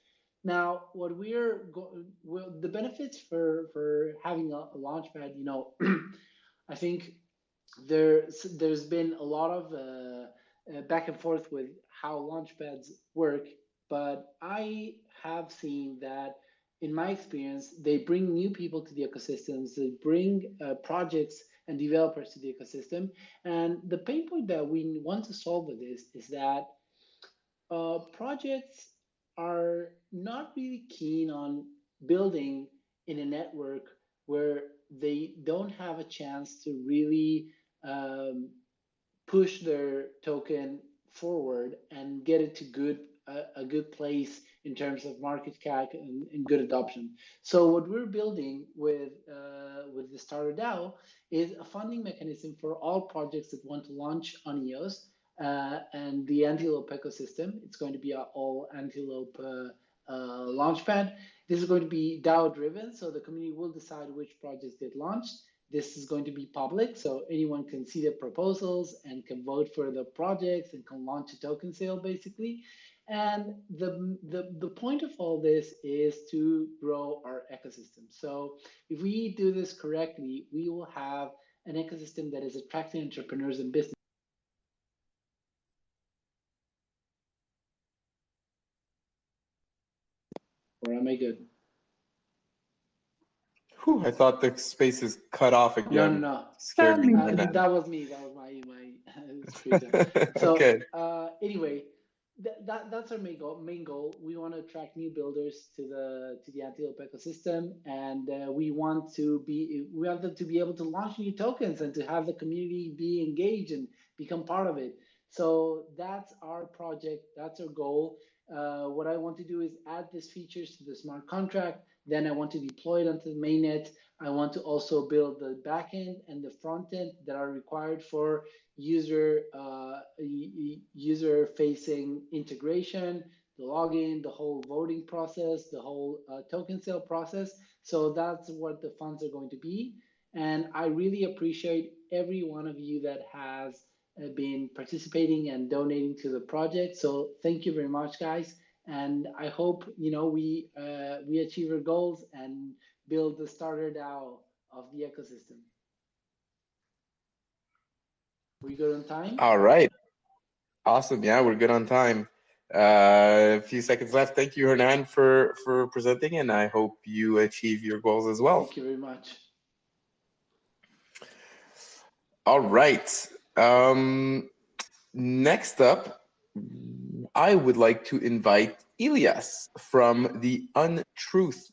Now, what the benefits for having a launchpad, you know, I think there's been a lot of back and forth with how launchpads work, but I have seen that in my experience, they bring new people to the ecosystems, they bring projects and developers to the ecosystem. And the pain point that we want to solve with this is that projects are not really keen on building in a network where they don't have a chance to really push their token forward and get it to a good place in terms of market cap and good adoption. So what we're building with the StarterDAO is a funding mechanism for all projects that want to launch on EOS, and the Antelope ecosystem. It's going to be our all Antelope launchpad. This is going to be DAO driven, so the community will decide which projects get launched. This is going to be public, so anyone can see the proposals and can vote for the projects and can launch a token sale, basically. And the point of all this is to grow our ecosystem. So if we do this correctly, we will have an ecosystem that is attracting entrepreneurs and business. Or am I good? Whew, I thought the space is cut off again. No. Scared me. That was me. That was my screen time. So okay. Anyway, that's our main goal. We want to attract new builders to the Antelope ecosystem, and we want them to be able to launch new tokens and to have the community be engaged and become part of it. So that's our project. That's our goal. What I want to do is add these features to the smart contract. Then I want to deploy it onto the mainnet. I want to also build the backend and the front end that are required for user-facing integration, the login, the whole voting process, the whole token sale process. So that's what the funds are going to be. And I really appreciate every one of you that has been participating and donating to the project. So thank you very much, guys. And I hope we achieve our goals and build the starter DAO of the ecosystem. We good on time? All right. Awesome. Yeah, we're good on time. A few seconds left. Thank you, Hernan, for presenting, and I hope you achieve your goals as well. Thank you very much. All right. Next up, I would like to invite Elias from the UnTruth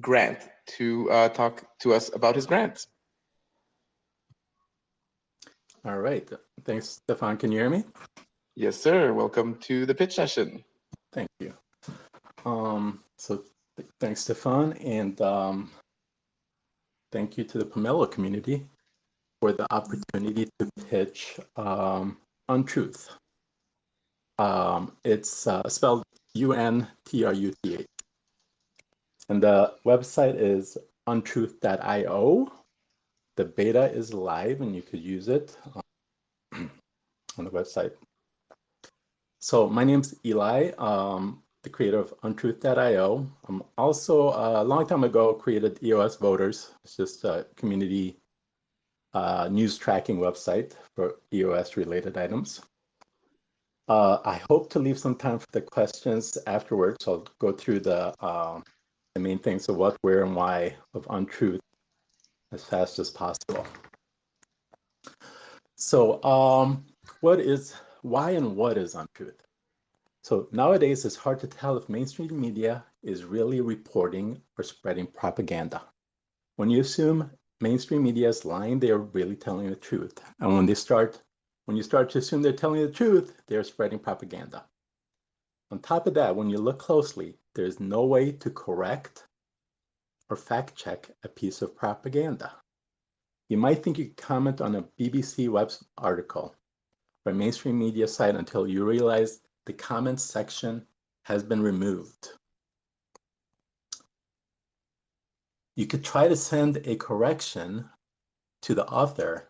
grant to talk to us about his grant. All right. Thanks, Stephane. Can you hear me? Yes, sir. Welcome to the pitch session. Thank you. So thanks, Stephane, and thank you to the Pomelo community for the opportunity to pitch UnTruth. It's spelled UnTruth. And the website is untruth.io. The beta is live and you could use it on the website. So my name's Eli, the creator of untruth.io. I'm also, a long time ago, created EOS Voters. It's just a community news tracking website for EOS related items. I hope to leave some time for the questions afterwards. I'll go through the main things of what, where, and why of UnTruth as fast as possible. So why and what is UnTruth? So nowadays it's hard to tell if mainstream media is really reporting or spreading propaganda. When you assume mainstream media is lying, they are really telling the truth. And when you start to assume they're telling the truth, they're spreading propaganda. On top of that, when you look closely, there's no way to correct or fact check a piece of propaganda. You might think you could comment on a BBC web article or a mainstream media site until you realize the comments section has been removed. You could try to send a correction to the author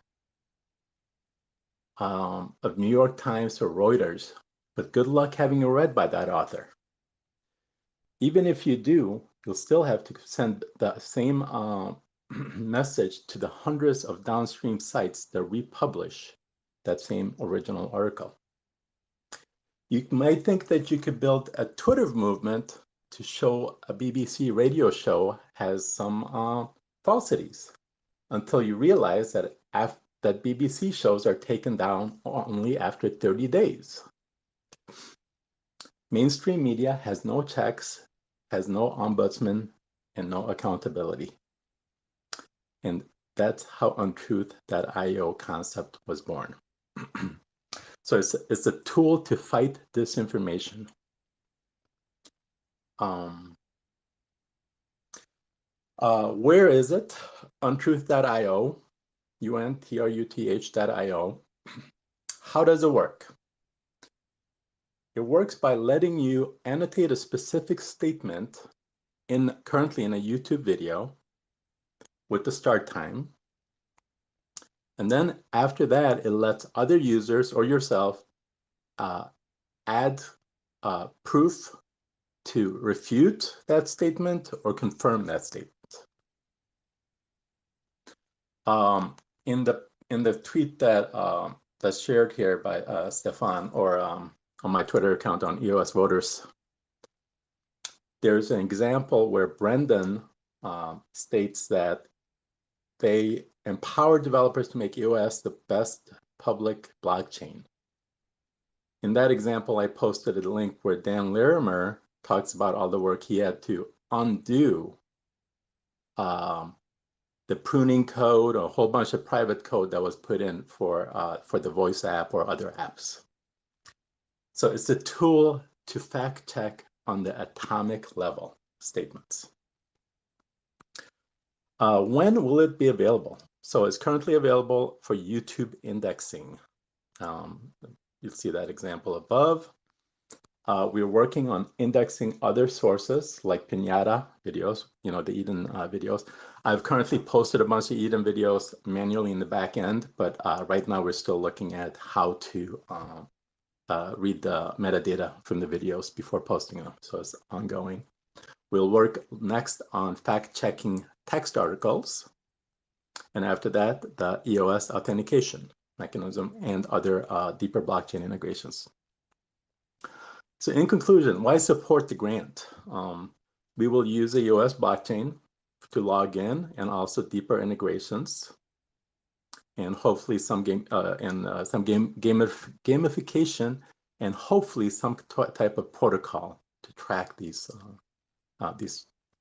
of New York Times or Reuters, but good luck having it read by that author. Even if you do, you'll still have to send the same message to the hundreds of downstream sites that republish that same original article. You might think that you could build a Twitter movement to show a BBC radio show has some falsities, until you realize that that BBC shows are taken down only after 30 days. Mainstream media has no checks, has no ombudsman, and no accountability. And that's how untruth.io concept was born. So it's a tool to fight disinformation. Where is it? Untruth.io, UnTruth.io. How does it work? It works by letting you annotate a specific statement currently in a YouTube video with the start time. And then after that, it lets other users or yourself add proof to refute that statement or confirm that statement. In the tweet that's shared here by Stephane, or on my Twitter account on EOS Voters, there's an example where Brendan states that they empower developers to make EOS the best public blockchain. In that example, I posted a link where Dan Larimer talks about all the work he had to undo the pruning code, a whole bunch of private code that was put in for the voice app or other apps. So it's a tool to fact check on the atomic level statements. When will it be available? So it's currently available for YouTube indexing. You'll see that example above. We're working on indexing other sources like Pinata videos, you know, the Eden videos. I've currently posted a bunch of Eden videos manually in the back end, but right now we're still looking at how to read the metadata from the videos before posting them. So it's ongoing. We'll work next on fact-checking text articles. And after that, the EOS authentication mechanism and other deeper blockchain integrations. So in conclusion, why support the grant? We will use the EOS blockchain to log in and also deeper integrations, and hopefully some gamification, and hopefully some type of protocol to track these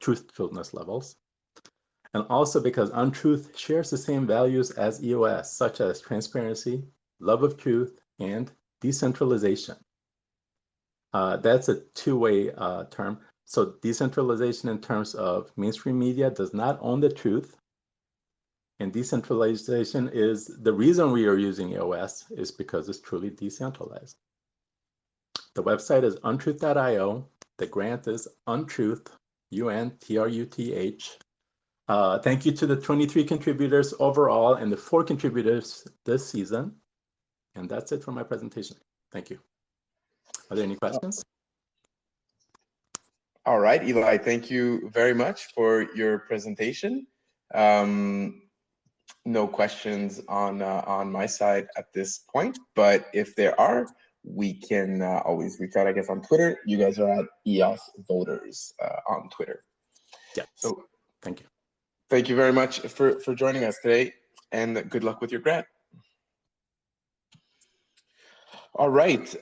truthfulness levels. And also because UnTruth shares the same values as EOS, such as transparency, love of truth, and decentralization. That's a two-way term. So decentralization in terms of mainstream media does not own the truth. And decentralization is the reason we are using EOS is because it's truly decentralized. The website is untruth.io. The grant is UnTruth, UnTruth. Thank you to the 23 contributors overall and the 4 contributors this season. And that's it for my presentation. Thank you. Are there any questions? All right, Eli, thank you very much for your presentation. No questions on my side at this point, but if there are, we can always reach out, I guess, on Twitter. You guys are at EOS Voters on Twitter. Yeah. So thank you. Thank you very much for joining us today, and good luck with your grant. All right.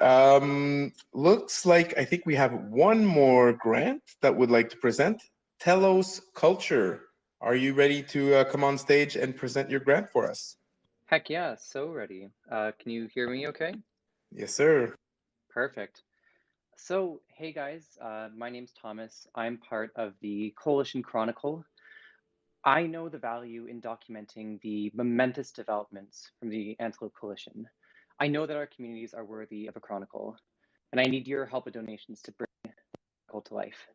Looks like I think we have one more grant that would like to present. Telos Culture. Are you ready to come on stage and present your grant for us? Heck yeah, so ready. Can you hear me okay? Yes, sir. Perfect. So, hey guys, my name's Thomas. I'm part of the Coalition Chronicle. I know the value in documenting the momentous developments from the Antelope Coalition. I know that our communities are worthy of a chronicle, and I need your help and donations to bring the chronicle to life.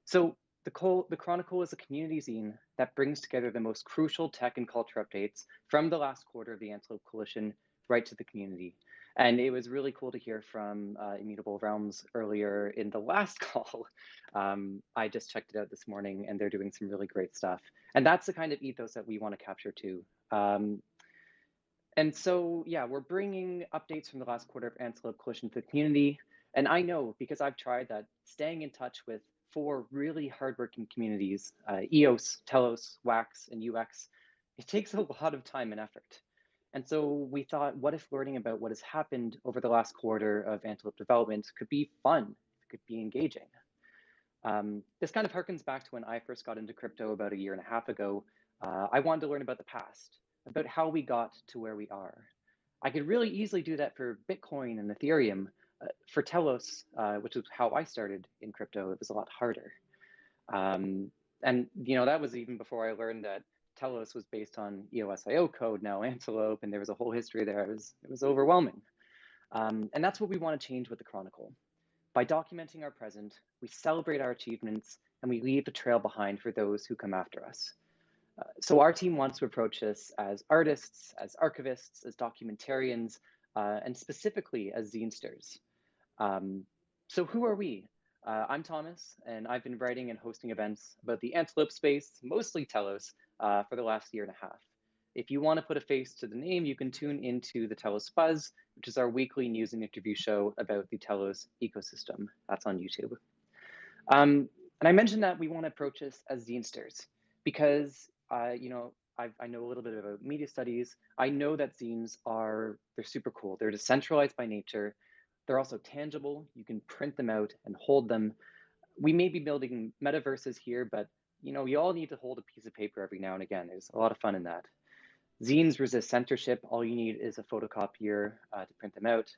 So, the Chronicle is a community zine that brings together the most crucial tech and culture updates from the last quarter of the Antelope Coalition right to the community. And it was really cool to hear from Immutable Realms earlier in the last call. I just checked it out this morning, and they're doing some really great stuff. And that's the kind of ethos that we want to capture too. And so, yeah, we're bringing updates from the last quarter of Antelope Coalition to the community. And I know, because I've tried that, staying in touch with 4 really hardworking communities, EOS, Telos, Wax, and UX, it takes a lot of time and effort. And so we thought, what if learning about what has happened over the last quarter of Antelope development could be fun, could be engaging? This kind of harkens back to when I first got into crypto about 1.5 years ago. I wanted to learn about the past, about how we got to where we are. I could really easily do that for Bitcoin and Ethereum. For Telos, which is how I started in crypto, it was a lot harder. And you know, that was even before I learned that Telos was based on EOSIO code, now Antelope, and there was a whole history there. It was overwhelming. And that's what we want to change with the Chronicle. By documenting our present, we celebrate our achievements, and we leave a trail behind for those who come after us. So our team wants to approach this as artists, as archivists, as documentarians, and specifically as zinesters. So who are we? I'm Thomas, and I've been writing and hosting events about the Antelope space, mostly Telos, for the last year and a half. If you want to put a face to the name, you can tune into the Telos Buzz, which is our weekly news and interview show about the Telos ecosystem. That's on YouTube. And I mentioned that we want to approach this as zinesters because, you know, I know a little bit about media studies. I know that zines they're super cool. They're decentralized by nature. They're also tangible. You can print them out and hold them. We may be building metaverses here, but you know, you all need to hold a piece of paper every now and again. There's a lot of fun in that. Zines resist censorship. All you need is a photocopier to print them out.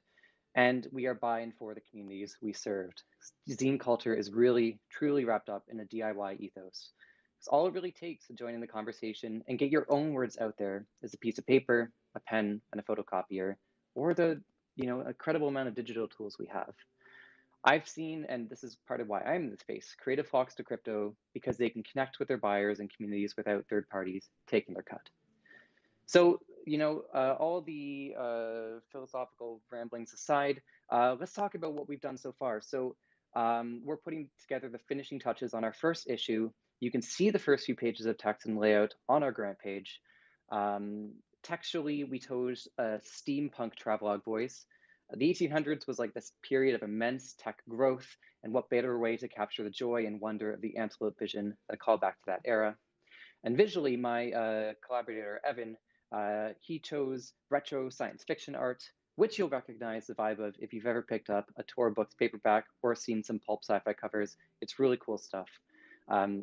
And we are by and for the communities we served. Zine culture is really, truly wrapped up in a DIY ethos. It's all it really takes to join in the conversation and get your own words out there is a piece of paper, a pen, and a photocopier, or the incredible amount of digital tools we have. I've seen, and this is part of why I'm in the space, creative flocks to crypto because they can connect with their buyers and communities without third parties taking their cut. So, you know, all the philosophical ramblings aside, let's talk about what we've done so far. So we're putting together the finishing touches on our first issue. You can see the first few pages of text and layout on our grant page. Textually, we chose a steampunk travelogue voice. The 1800s was like this period of immense tech growth, and what better way to capture the joy and wonder of the Antelope vision than a call back to that era. And visually, my collaborator, Evan, he chose retro science fiction art, which you'll recognize the vibe of if you've ever picked up a Tor Books paperback or seen some pulp sci-fi covers. It's really cool stuff.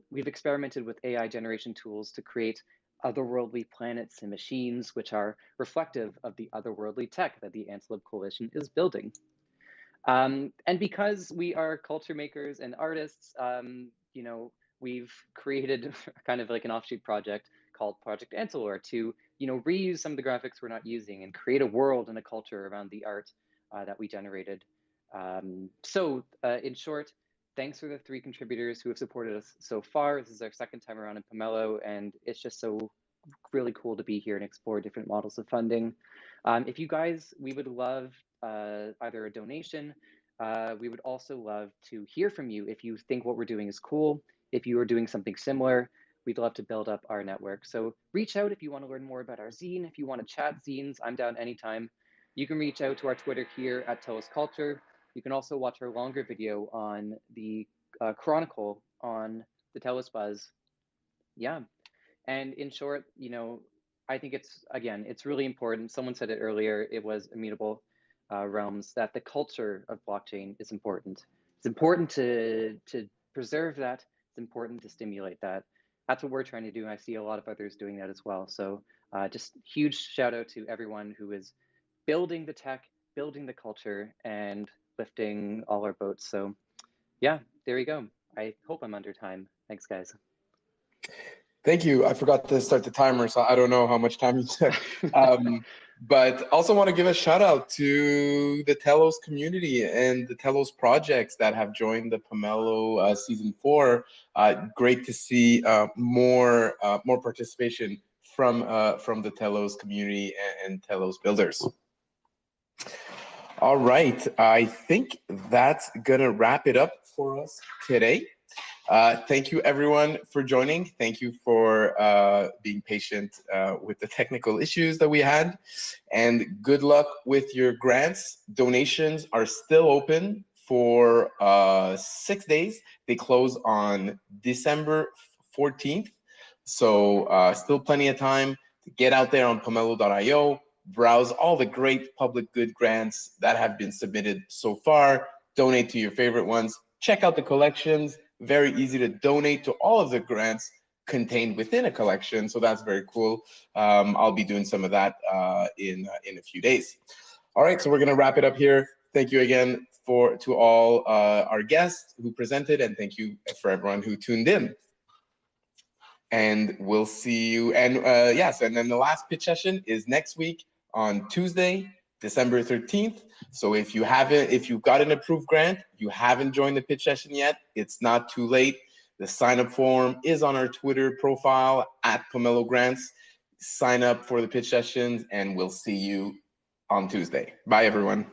We've experimented with AI generation tools to create otherworldly planets and machines, which are reflective of the otherworldly tech that the Antelope Coalition is building. And because we are culture makers and artists, you know, we've created kind of like an offshoot project called Project Antelope to, you know, reuse some of the graphics we're not using and create a world and a culture around the art that we generated. So in short, thanks for the 3 contributors who have supported us so far. This is our second time around in Pomelo, and it's just so really cool to be here and explore different models of funding. If you guys, we would love either a donation. We would also love to hear from you if you think what we're doing is cool. If you are doing something similar, we'd love to build up our network. So reach out if you want to learn more about our zine. If you want to chat zines, I'm down anytime. You can reach out to our Twitter here at Telos Culture. You can also watch our longer video on the Chronicle on the Telos Buzz. Yeah. And in short, you know, I think it's really important. Someone said it earlier, it was Immutable realms, that the culture of blockchain is important. It's important to preserve that. It's important to stimulate that. That's what we're trying to do. And I see a lot of others doing that as well. So just huge shout out to everyone who is building the tech, building the culture, and lifting all our boats. So yeah, there you go. I hope I'm under time. Thanks, guys. Thank you. I forgot to start the timer, so I don't know how much time you took. But also want to give a shout out to the Telos community and the Telos projects that have joined the Pomelo season 4. Great to see more participation from the Telos community and Telos builders. All right, I think that's gonna wrap it up for us today. Thank you everyone for joining. Thank you for being patient with the technical issues that we had, and good luck with your grants. Donations are still open for 6 days. They close on December 14th. So still plenty of time to get out there on pomelo.io, browse all the great public good grants that have been submitted so far, donate to your favorite ones, check out the collections. Very easy to donate to all of the grants contained within a collection, so that's very cool. I'll be doing some of that in a few days. All right, so we're gonna wrap it up here. Thank you again to all our guests who presented, and thank you for everyone who tuned in. And we'll see you. And yes, and then the last pitch session is next week on Tuesday, December 13th. So if you've got an approved grant, you haven't joined the pitch session yet, it's not too late. The sign-up form is on our Twitter profile at Pomelo Grants. Sign up for the pitch sessions, and we'll see you on Tuesday. Bye, everyone.